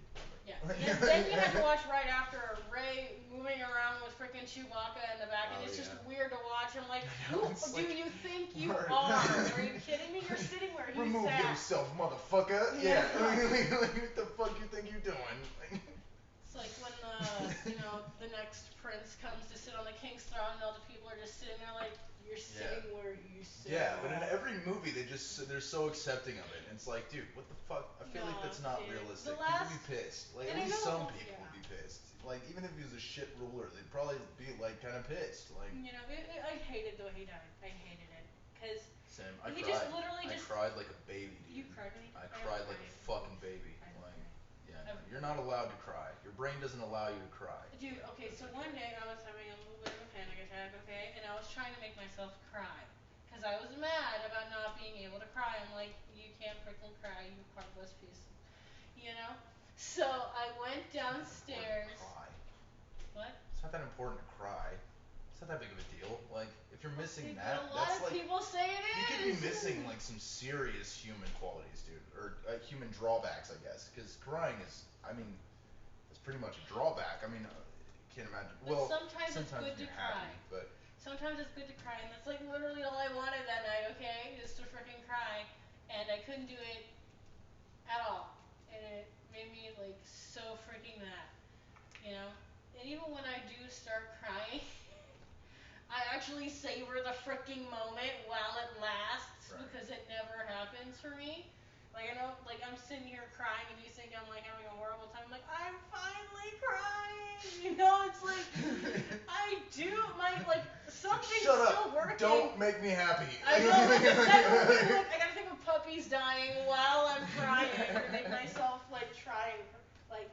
Yeah. Then you had to watch right after Ray moving around with freaking Chewbacca in the back, and Oh, it's just yeah. weird to watch. I'm like, I who know, it's do like, you think you word. are? Are you kidding me? You're sitting where he's Remove at. yourself, motherfucker. Yeah. Yeah. Like, what the fuck you think you're doing? It's like when the next prince comes to sit on the king's throne, and all the people are just sitting there like, you're sitting where you sit. Yeah, but in every movie they're so accepting of it. And it's like, dude, what the fuck? I feel like No, that's not dude. realistic. The People last- would be pissed. Like and at I least know some the- people yeah. would be pissed. Like even if he was a shit ruler, they'd probably be like kind of pissed. Like I hated the way he died. I hated it. Cause same. I he cried. just literally I just. cried like a baby, dude. You cried when he I I cried like a cried. fucking baby. I Like cried. yeah, no, you're not allowed to cry. Your brain doesn't allow you to cry. Dude, okay, so one day I was having a little bit of a panic attack, okay, and I was trying to make myself cry. Cause I was mad about not being able to cry. I'm like, you can't freaking cry, you heartless piece. You know? So I went downstairs. Cry. What? It's not that important to cry. It's not that big of a deal. Like if you're missing But that, a lot that's of like people say it is. you could be missing like some serious human qualities, dude, or human drawbacks, I guess. Because crying is, I mean, it's pretty much a drawback. I mean, can't imagine. But Well, sometimes it's good you're to happy, cry. but Sometimes it's good to cry, and that's like literally all I wanted that night, okay? Is to freaking cry. And I couldn't do it at all. And it made me like so freaking mad. You know? And even when I do start crying, I actually savor the freaking moment while it lasts. Right. Because it never happens for me. Like I know, like I'm sitting here crying and you think I'm like having a horrible time. I'm like, I'm finally crying. You know, it's like I do my like something's shut still up. working. Don't make me happy. I know, like it's never working. Like I gotta think of puppies dying while I'm crying to make myself like trying like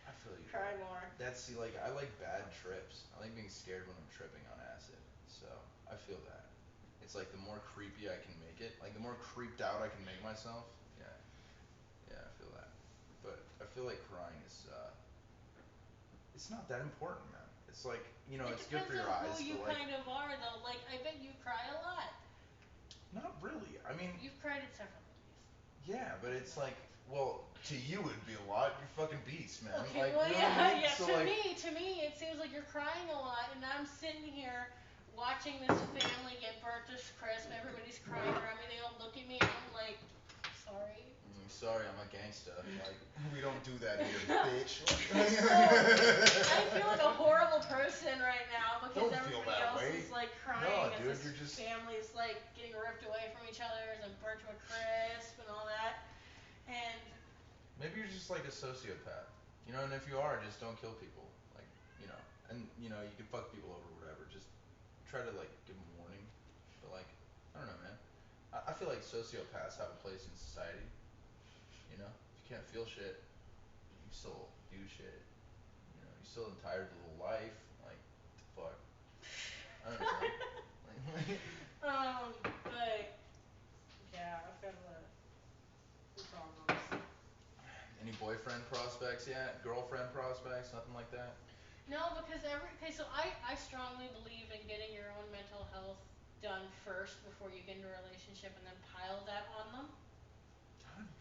I feel you. cry more. That's see, like I like bad trips. I like being scared when I'm tripping on acid. So I feel that. It's like the more creepy I can make it, like the more creeped out I can make myself. Yeah. Yeah, I feel that. But I feel like crying is it's not that important, man. It's like, you know, it's good for your eyes, It depends on who you but like kind of are though. Like I bet you cry a lot. not really. I mean, You've cried at several movies. yeah, but it's like, well, to you it'd be a lot. You're fucking beast, man. Okay, like, well you know what I mean? yeah. So, To like, me, it seems like you're crying a lot, and I'm sitting here watching this family get burnt to crisp. Everybody's crying around me. They all look at me, and I'm like, sorry. sorry, I'm a gangsta. Like, we don't do that here, bitch. I feel like a horrible person right now because Don't feel everybody that else way. is like crying No, as dude, this you're just- family's like getting ripped away from each other and burnt to a crisp and all that. And Maybe you're just like a sociopath. You know, and if you are, just don't kill people. Like, you know, and you know, you can fuck people over, whatever. Just try to like give them a warning. But like, I don't know, man. I feel like sociopaths have a place in society. You know, if you can't feel shit, you still do shit. You know, you're still entitled to the life. Like, what the fuck? I don't know. but yeah, I've got the problems. Any boyfriend prospects yet? Girlfriend prospects? Nothing like that? No, because so I strongly believe in getting your own mental health done first before you get into a relationship and then pile that on them.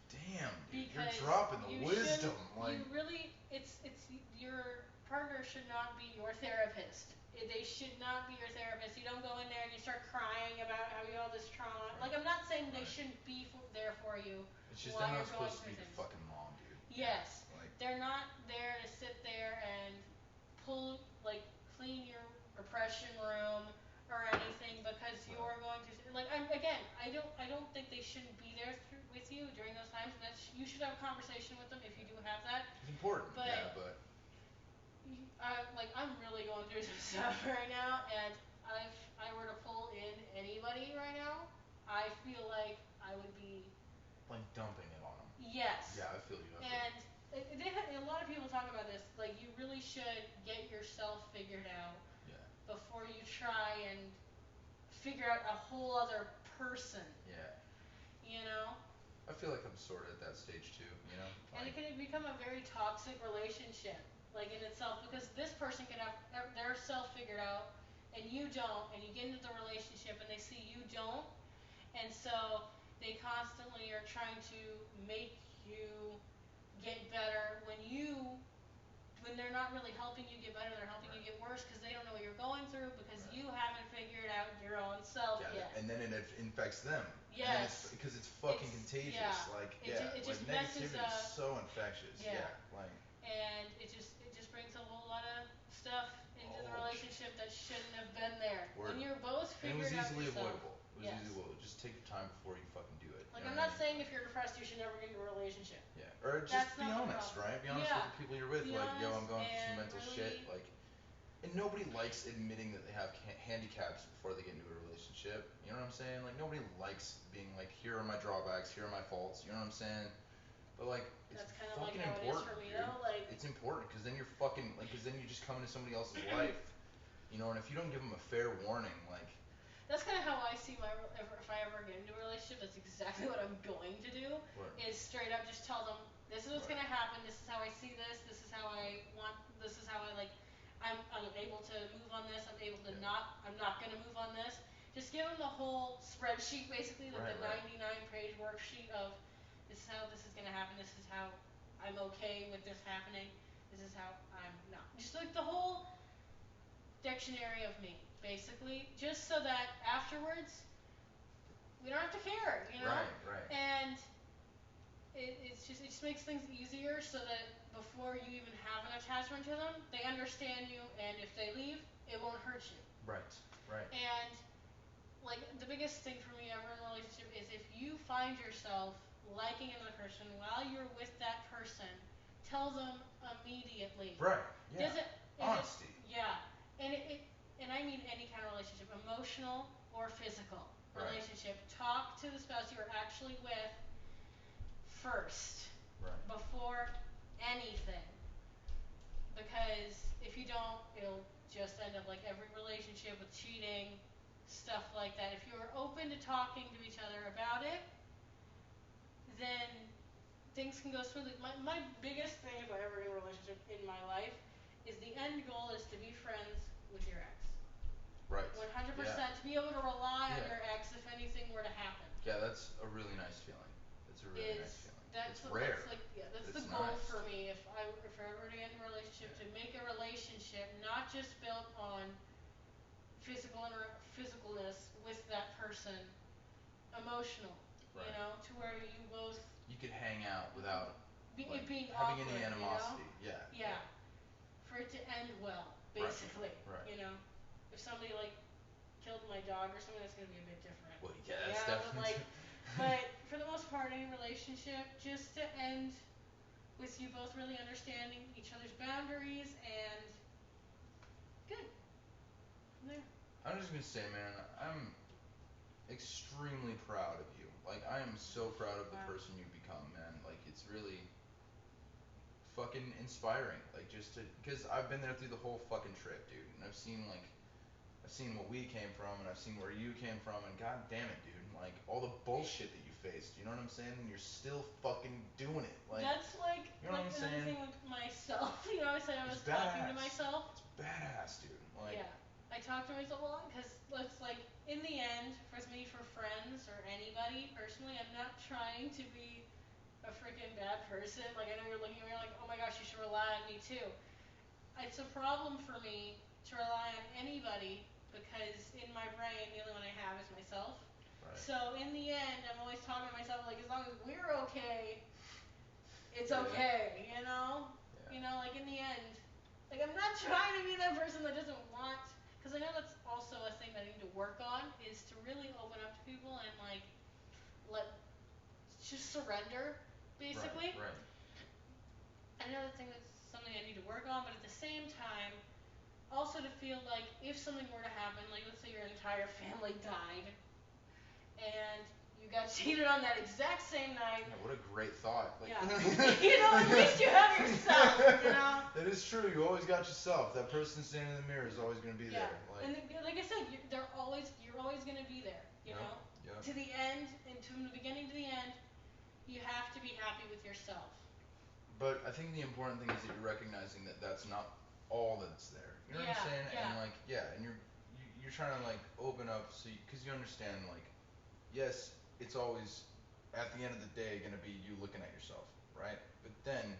Damn, dude, Because you're dropping the you wisdom. shouldn't- Like, you really, it's your partner should not be your therapist. They should not be your therapist. You don't go in there and you start crying about how you have all this trauma. Like, I'm not saying they shouldn't be there for you it's just while they're you're not going supposed to be through the things. fucking mom, dude. Yes. Like, They're not there to sit there and clean your repression room or anything because you're going through, like, I don't think they shouldn't be there with you during those times. You should have a conversation with them if you do have that. it's important, But but I'm really going through some stuff right now, and if I were to pull in anybody right now, I feel like I would be like dumping it on them. yes. Yeah, I feel you. And a lot of people talk about this. Like, you really should get yourself figured out before you try and figure out a whole other person. Yeah. You know? I feel like I'm sort of at that stage too, you know? And it can become a very toxic relationship, like, in itself, because this person can have their self figured out, and you don't, and you get into the relationship, and they see you don't, and so they constantly are trying to make you get better when they're not really helping you get better, they're helping you get worse because they don't know what you're going through because you haven't figured out your own self yet. And then it infects them. Yes. Because it's fucking contagious. Yeah. Like, It just like messes negativity up. is so infectious. Yeah. Like. And it just brings a whole lot of stuff into the relationship that shouldn't have been there. When you're both figured out yourself. And it was easily avoidable. It was Yes. easily avoidable. Just take your time before you fucking do it. Like, I'm not saying if you're depressed you should never get into a relationship. Yeah. Or just be honest, right? Be honest with the people you're with. Be like, yo, I'm honest going through some and mental really shit. Like, and nobody likes admitting that they have handicaps before they get into a relationship. You know what I'm saying? Like, nobody likes being like, here are my drawbacks, here are my faults. You know what I'm saying? But like, it's That's kind of fucking like how important, it is for me, dude. though. Like, it's important because then you're fucking like, because then you just come into somebody else's life, you know. And if you don't give them a fair warning, like. That's kind of how I see if I ever get into a relationship. That's exactly what I'm going to do. Is straight up just tell them, this is what's gonna happen. This is how I see this. This is how I want. This is how I like. I'm able to move on this. I'm able to not. I'm not gonna move on this. Just give them the whole spreadsheet, basically, like the 99-page worksheet of this is how this is gonna happen. This is how I'm okay with this happening. This is how I'm not. Just like the whole dictionary of me, basically, just so that afterwards we don't have to care, you know? Right. And it just makes things easier so that before you even have an attachment to them, they understand you, and if they leave, it won't hurt you. Right. And like, the biggest thing for me ever in a relationship is if you find yourself liking another person while you're with that person, tell them immediately. Right. Yeah. Honesty. And I mean any kind of relationship, emotional or physical relationship. Talk to the spouse you are actually with first. Before anything. Because if you don't, it'll just end up like every relationship with cheating, stuff like that. If you're open to talking to each other about it, then things can go smoothly. My biggest thing if I ever get in a relationship in my life is the end goal is to be friends with your ex. 100%. To be able to rely on your ex if anything were to happen. Yeah, that's a really nice feeling. It's a really nice feeling. It's rare. That's the goal for me. If I ever to get in a relationship, to make a relationship not just built on physicalness with that person, emotional. You know, to where you both. You could hang out without it being having awkward, any animosity. You know? Yeah. For it to end well, basically. You know, if somebody like killed my dog or something, that's gonna be a bit different. Well, yeah, that's definitely. But for the most part, any relationship, just to end with you both really understanding each other's boundaries and good. From there. I'm just gonna say, man, I'm extremely proud of you. Like, I am so proud of the person you've become, man. Like, it's really fucking inspiring. Like, just to, because I've been there through the whole fucking trip, dude, and I've seen what we came from, and I've seen where you came from, and god damn it, dude, like, all the bullshit that you faced, you know what I'm saying, and you're still fucking doing it, like. That's like, you know what I'm saying? Thing with myself, you know, I said I was talking to myself. It's badass, dude, like. Yeah, I talk to myself a lot, because it's like, in the end, for me, for friends, or anybody, personally, I'm not trying to be a freaking bad person. Like I know you're looking at me like, oh my gosh, you should rely on me too. It's a problem for me to rely on anybody because in my brain the only one I have is myself. Right. So in the end, I'm always talking to myself like, as long as we're okay, it's Yeah. okay, you know? Yeah. You know, like in the end, like I'm not trying to be that person that doesn't want, because I know that's also a thing that I need to work on, is to really open up to people and like let, just surrender, basically. Right. I know that's something I need to work on, but at the same time, also to feel like if something were to happen, like let's say your entire family died, and you got cheated on that exact same night. Yeah, what a great thought. Like, yeah. You know, at least you have yourself, you know? That is true. You always got yourself. That person standing in the mirror is always going to be yeah. there. Like, and like I said, you're always going to be there, you know? Yep. To the end, and from the beginning to the end, you have to be happy with yourself. But I think the important thing is that you're recognizing that that's not all that's there. You know what I'm saying? Yeah. And like, yeah, and you're trying to like open up so because you understand like, yes, it's always at the end of the day going to be you looking at yourself, right? But then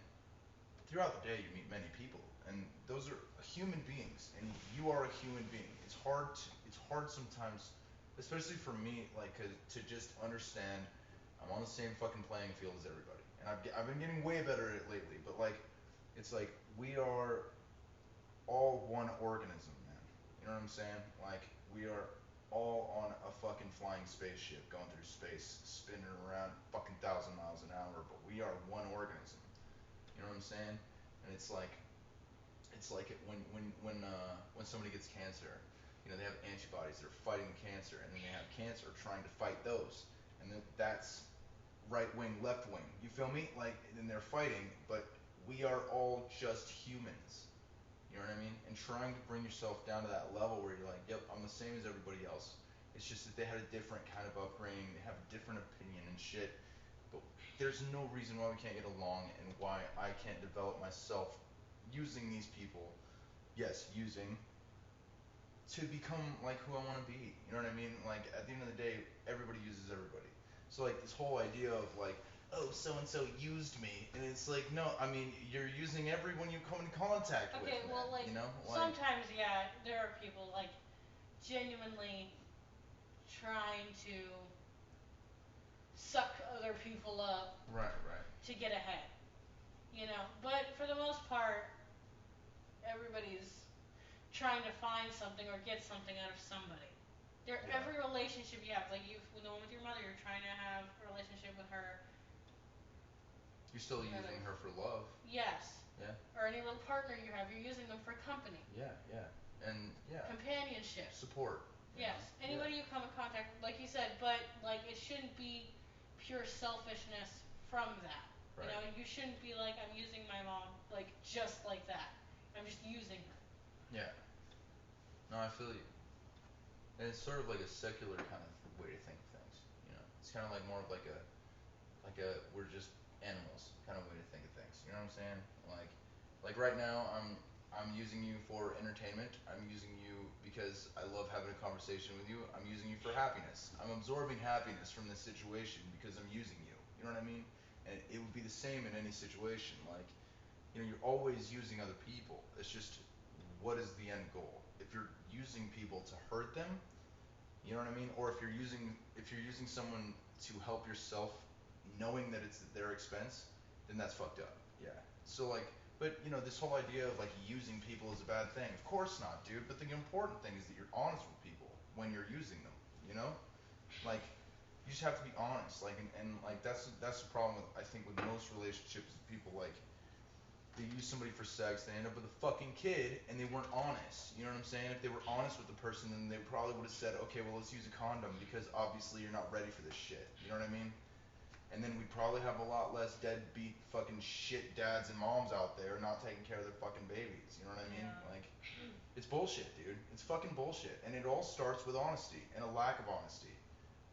throughout the day you meet many people and those are human beings and you are a human being. It's hard sometimes, especially for me, like to just understand I'm on the same fucking playing field as everybody. And I've been getting way better at it lately, but like it's like we are all one organism, man. You know what I'm saying? Like we are all on a fucking flying spaceship going through space, spinning around fucking 1,000 miles an hour, but we are one organism. You know what I'm saying? And it's like when somebody gets cancer, you know, they have antibodies that are fighting cancer, and then they have cancer trying to fight those, and that's right wing, left wing. You feel me? Like, and they're fighting, but we are all just humans. You know what I mean? And trying to bring yourself down to that level where you're like, yep, I'm the same as everybody else. It's just that they had a different kind of upbringing, they have a different opinion and shit. But there's no reason why we can't get along and why I can't develop myself using these people. Yes, using to become like who I want to be. You know what I mean? Like at the end of the day, everybody uses everybody. So like this whole idea of like, oh, so and so used me, and it's like, no, I mean you're using everyone you come in contact with. Okay, well, like, you know, like, sometimes, yeah, there are people like genuinely trying to suck other people up right. to get ahead, you know. But for the most part, everybody's trying to find something or get something out of somebody. Yeah. Every relationship you have, like you, with the one with your mother, you're trying to have a relationship with her. You're still using her for love. Yes. Yeah. Or any little partner you have, you're using them for company. Yeah. And yeah. Companionship. Support. Yes. Anybody you come in contact with, like you said, but like it shouldn't be pure selfishness from that. Right. You know, you shouldn't be like, I'm using my mom like just like that. I'm just using her. Yeah. No, I feel you. And it's sort of like a secular kind of way to think of things. You know, it's kind of like more of like a we're just animals kind of way to think of things. You know what I'm saying? Like right now I'm using you for entertainment. I'm using you because I love having a conversation with you. I'm using you for happiness. I'm absorbing happiness from this situation because I'm using you. You know what I mean? And it would be the same in any situation. Like, you know, you're always using other people. It's just what is the end goal? If you're using people to hurt them, you know what I mean? Or if you're using someone to help yourself knowing that it's at their expense, then that's fucked up. Yeah. So like, but you know, this whole idea of like using people is a bad thing. Of course not, dude. But the important thing is that you're honest with people when you're using them. You know, like you just have to be honest. Like and like that's the problem with I think with most relationships. People like they use somebody for sex, they end up with a fucking kid, and they weren't honest. You know what I'm saying? If they were honest with the person, then they probably would have said, okay, well, let's use a condom because obviously you're not ready for this shit. You know what I mean? And then we'd probably have a lot less deadbeat fucking shit dads and moms out there not taking care of their fucking babies. You know what I mean? Yeah. Like, it's bullshit, dude. It's fucking bullshit. And it all starts with honesty and a lack of honesty.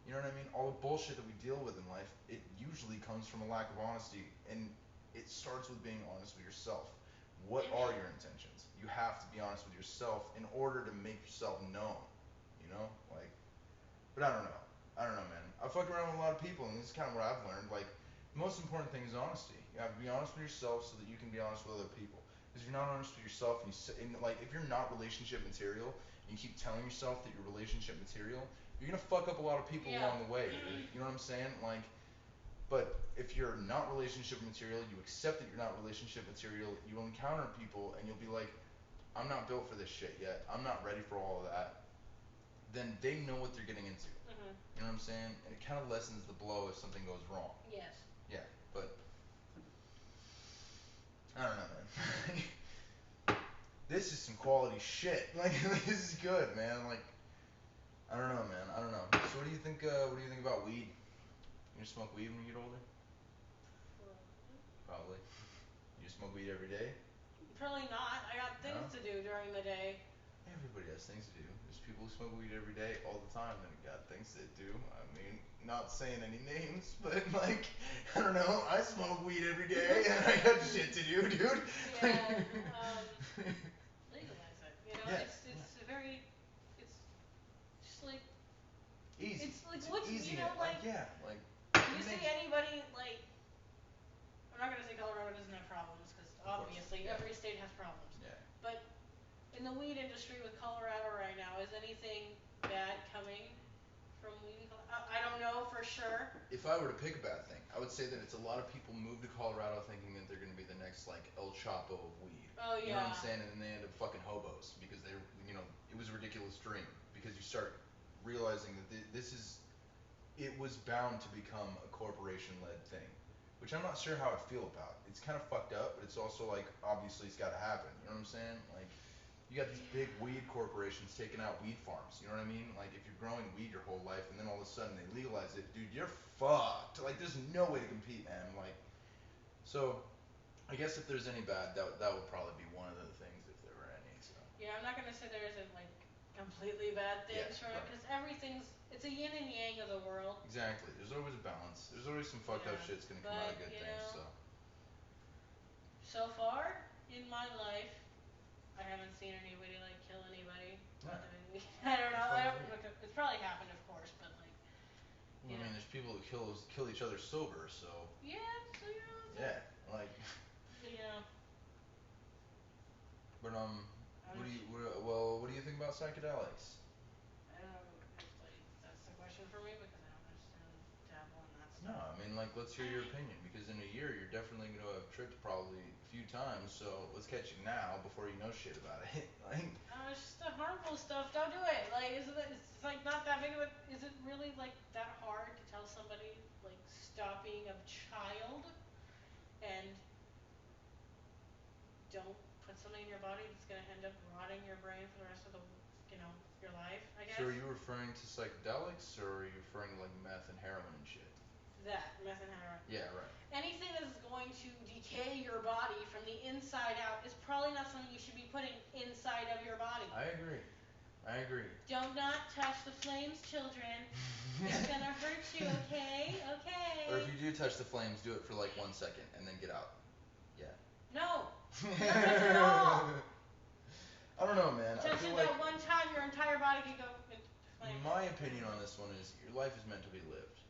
You know what I mean? All the bullshit that we deal with in life, it usually comes from a lack of honesty. And it starts with being honest with yourself. What are your intentions? You have to be honest with yourself in order to make yourself known. You know? Like, but I don't know, man. I fuck around with a lot of people, and this is kind of what I've learned. Like, The most important thing is honesty. You have to be honest with yourself so that you can be honest with other people. Because if you're not honest with yourself, like if you're not relationship material, and you keep telling yourself that you're relationship material, you're gonna fuck up a lot of people along the way. You know what I'm saying? Like, but if you're not relationship material, you accept that you're not relationship material. You will encounter people, and you'll be like, I'm not built for this shit yet. I'm not ready for all of that. Then they know what they're getting into. You know what I'm saying? And it kind of lessens the blow if something goes wrong. Yes. Yeah, but I don't know, man. This is some quality shit. Like, this is good, man. Like, I don't know, man. I don't know. So, what do you think? What do you think about weed? You gonna smoke weed when you get older? Probably. You smoke weed every day? Probably not. I got things to do during the day. Everybody has things to do. There's people who smoke weed every day, all the time, and got things to do. I mean, not saying any names, but like, I don't know. I smoke weed every day, and I got shit to do, dude. Yeah. Legalize it. You know, it's very, it's just like easy. It's like It's what's easy, you know like. yeah, like. Do you see anybody like? I'm not gonna say Colorado doesn't have problems because obviously every state has problems. Yeah. But in the weed industry with Colorado right now, is anything bad coming from weed in Colorado? I don't know for sure. If I were to pick a bad thing, I would say that it's a lot of people move to Colorado thinking that they're gonna be the next like El Chapo of weed. Oh yeah. You know what I'm saying? And then they end up fucking hobos because they, you know, it was a ridiculous dream because you start realizing that it was bound to become a corporation-led thing, which I'm not sure how I feel about. It's kind of fucked up, but it's also like obviously it's got to happen. You know what I'm saying? Like, you got these big weed corporations taking out weed farms. You know what I mean? Like, if you're growing weed your whole life and then all of a sudden they legalize it, dude, you're fucked. Like, there's no way to compete, man. Like, so I guess if there's any bad, that would probably be one of the things if there were any. So. Yeah, I'm not gonna say there isn't like completely bad things from it because it's a yin and yang of the world. Exactly. There's always a balance. There's always some fucked up shit's gonna come out of good things. So far in my life, I haven't seen anybody like kill anybody. I don't know. It's probably happened, of course, but like. I mean, there's people who kill each other sober, so. Yeah, so you know. Yeah, like. Yeah. But what do you think about psychedelics? I don't know if like that's the question for me because I don't understand dabble in that stuff. No, I mean like let's hear your opinion because in a year you're definitely gonna have tripped probably a few times, so let's catch you now before you know shit about it. Like. It's just the harmful stuff. Don't do it. Like, it's like not that big of a. Is it really like that hard to tell somebody like stop being a child and don't put something in your body that's gonna end up rotting your brain for the rest of your life, I guess. So are you referring to psychedelics or are you referring to like meth and heroin and shit? That, meth and heroin. Yeah, right. Anything that is going to decay your body from the inside out is probably not something you should be putting inside of your body. I agree. Do not touch the flames, children. It's gonna hurt you, okay? Okay. Or if you do touch the flames, do it for like 1 second and then get out. Yeah. No. Don't touch it at all. I don't know, man. Touch it that one time, your entire body could go into flames. My opinion on this one is your life is meant to be lived.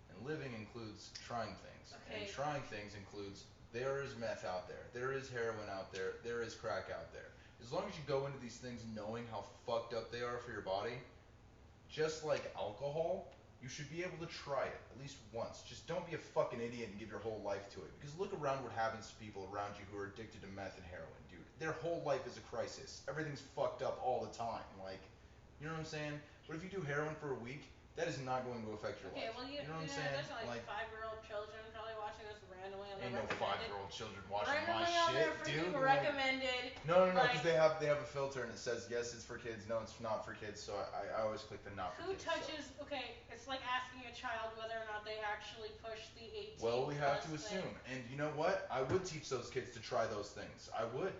And living includes trying things. Okay. And trying things includes there is meth out there. There is heroin out there. There is crack out there. As long as you go into these things knowing how fucked up they are for your body, just like alcohol, you should be able to try it at least once. Just don't be a fucking idiot and give your whole life to it. Because look around what happens to people around you who are addicted to meth and heroin, dude. Their whole life is a crisis. Everything's fucked up all the time. Like, you know what I'm saying? But if you do heroin for a week, that is not going to affect your life. Well, you know what I'm saying? There's like 5-year-old children probably watching this randomly on Ain't no 5-year-old children watching my randomly shit, dude. Recommended. No, because they have a filter and it says yes, it's for kids, no, it's not for kids. So I always click the not for kids. Who touches? So. Okay, it's like asking a child whether or not they actually push the 18. Well, we have to assume, and you know what? I would teach those kids to try those things. I would.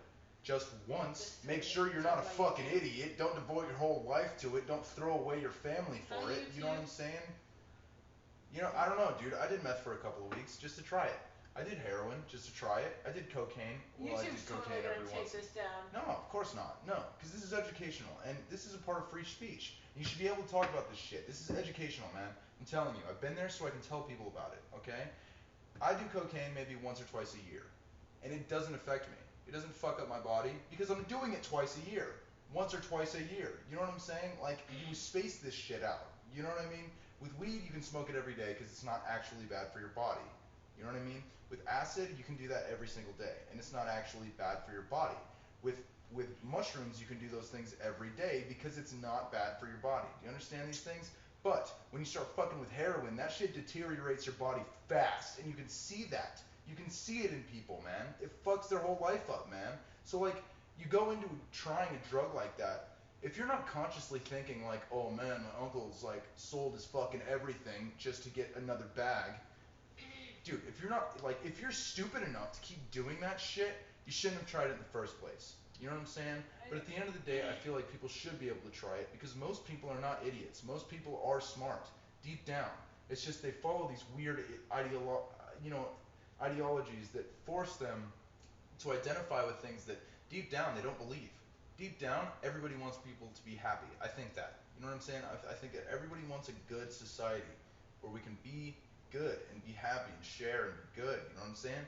Just once. Make sure you're not a fucking idiot. Don't devote your whole life to it. Don't throw away your family for it. You know what I'm saying? You know, I don't know, dude. I did meth for a couple of weeks just to try it. I did heroin just to try it. I did cocaine. Well, I did cocaine every once. Take this down. No, of course not. No, because this is educational, and this is a part of free speech. You should be able to talk about this shit. This is educational, man. I'm telling you. I've been there so I can tell people about it, okay? I do cocaine maybe once or twice a year, and it doesn't affect me. It doesn't fuck up my body because I'm doing it twice a year, once or twice a year. You know what I'm saying? Like, you space this shit out. You know what I mean? With weed, you can smoke it every day because it's not actually bad for your body. You know what I mean? With acid, you can do that every single day, and it's not actually bad for your body. With with mushrooms, you can do those things every day because it's not bad for your body. Do you understand these things? But when you start fucking with heroin, that shit deteriorates your body fast, and you can see that. You can see it in people, man. It fucks their whole life up, man. So like, you go into trying a drug like that. If you're not consciously thinking like, oh man, my uncle's like sold his fucking everything just to get another bag, dude, if you're not like, if you're stupid enough to keep doing that shit, you shouldn't have tried it in the first place. You know what I'm saying? But at the end of the day, I feel like people should be able to try it because most people are not idiots. Most people are smart deep down. It's just they follow these weird ideologies that force them to identify with things that deep down they don't believe. Deep down, everybody wants people to be happy. I think that. You know what I'm saying? I think that everybody wants a good society where we can be good and be happy and share and be good. You know what I'm saying?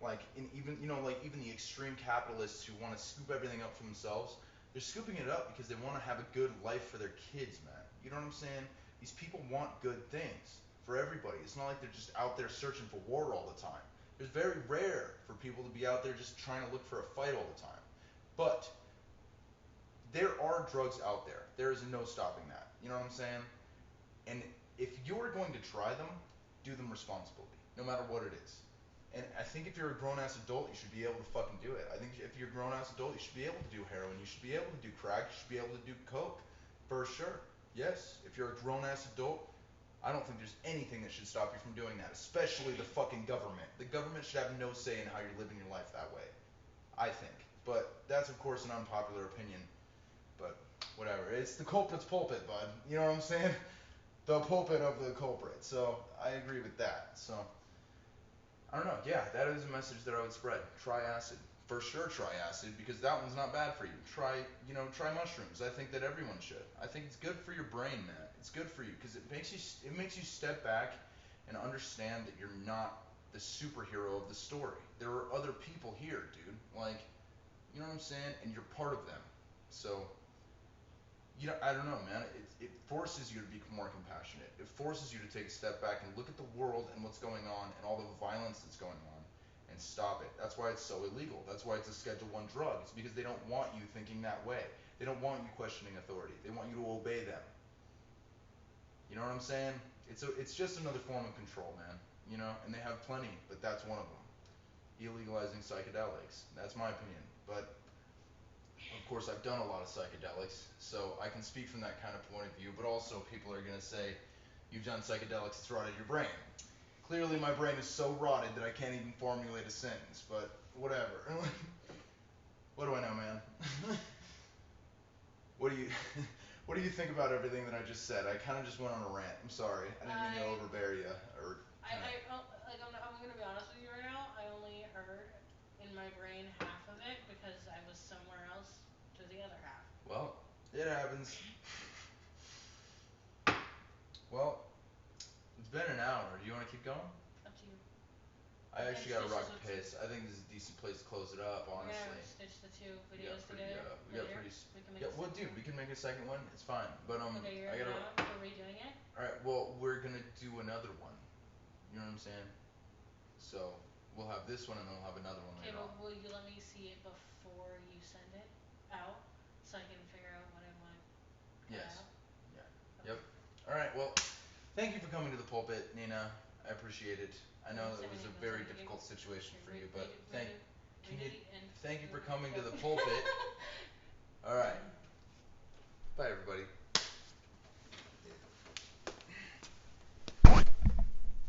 Like, in even like even the extreme capitalists who want to scoop everything up for themselves, they're scooping it up because they want to have a good life for their kids, man. You know what I'm saying? These people want good things for everybody. It's not like they're just out there searching for war all the time. It's very rare for people to be out there just trying to look for a fight all the time. But there are drugs out there. There is no stopping that. You know what I'm saying? And if you're going to try them, do them responsibly, no matter what it is. And I think if you're a grown-ass adult, you should be able to fucking do it. I think if you're a grown-ass adult, you should be able to do heroin. You should be able to do crack. You should be able to do coke. For sure. Yes. If you're a grown-ass adult, I don't think there's anything that should stop you from doing that, especially the fucking government. The government should have no say in how you're living your life that way. I think. But that's, of course, an unpopular opinion. But whatever. It's the culprit's pulpit, bud. You know what I'm saying? The pulpit of the culprit. So I agree with that. So I don't know. Yeah, that is a message that I would spread. Try acid. For sure try acid because that one's not bad for you. Try mushrooms. I think that everyone should. I think it's good for your brain, man. It's good for you because it makes you step back and understand that you're not the superhero of the story. There are other people here, dude. Like, you know what I'm saying? And you're part of them. So I don't know, man. It forces you to be more compassionate. It forces you to take a step back and look at the world and what's going on and all the violence that's going on and stop it. That's why it's so illegal. That's why it's a Schedule 1 drug. It's because they don't want you thinking that way. They don't want you questioning authority. They want you to obey them. You know what I'm saying? It's just another form of control, man. You know, and they have plenty, but that's one of them. Illegalizing psychedelics. That's my opinion. But of course, I've done a lot of psychedelics, so I can speak from that kind of point of view, but also people are going to say, you've done psychedelics, it's rotted your brain. Clearly, my brain is so rotted that I can't even formulate a sentence, but whatever. What do I know, man? What do you think about everything that I just said? I kind of just went on a rant. I'm sorry. I didn't mean to overbear you. I'm gonna be honest with you right now. I only heard in my brain half of it because I was somewhere else to the other half. Well, it happens. Well, it's been an hour. Do you want to keep going? Up to you. I actually got a rock piss. I think this is a decent place to close it up, honestly. We're gonna stitch the two videos together. We got pretty. Well, dude, we can make a second one. It's fine. But Okay, you're I gotta. down for redoing it. All right. Well, we're gonna do another one. You know what I'm saying? So we'll have this one and then we'll have another one Okay, later but on. will you let me see it before you send it out so I can figure out what I want to cut Yes. out? Yeah. Okay. Yep. All right. Well, thank you for coming to the pulpit, Nina. I appreciate it. I know that it was a very difficult situation for you, but thank you for coming to the pulpit.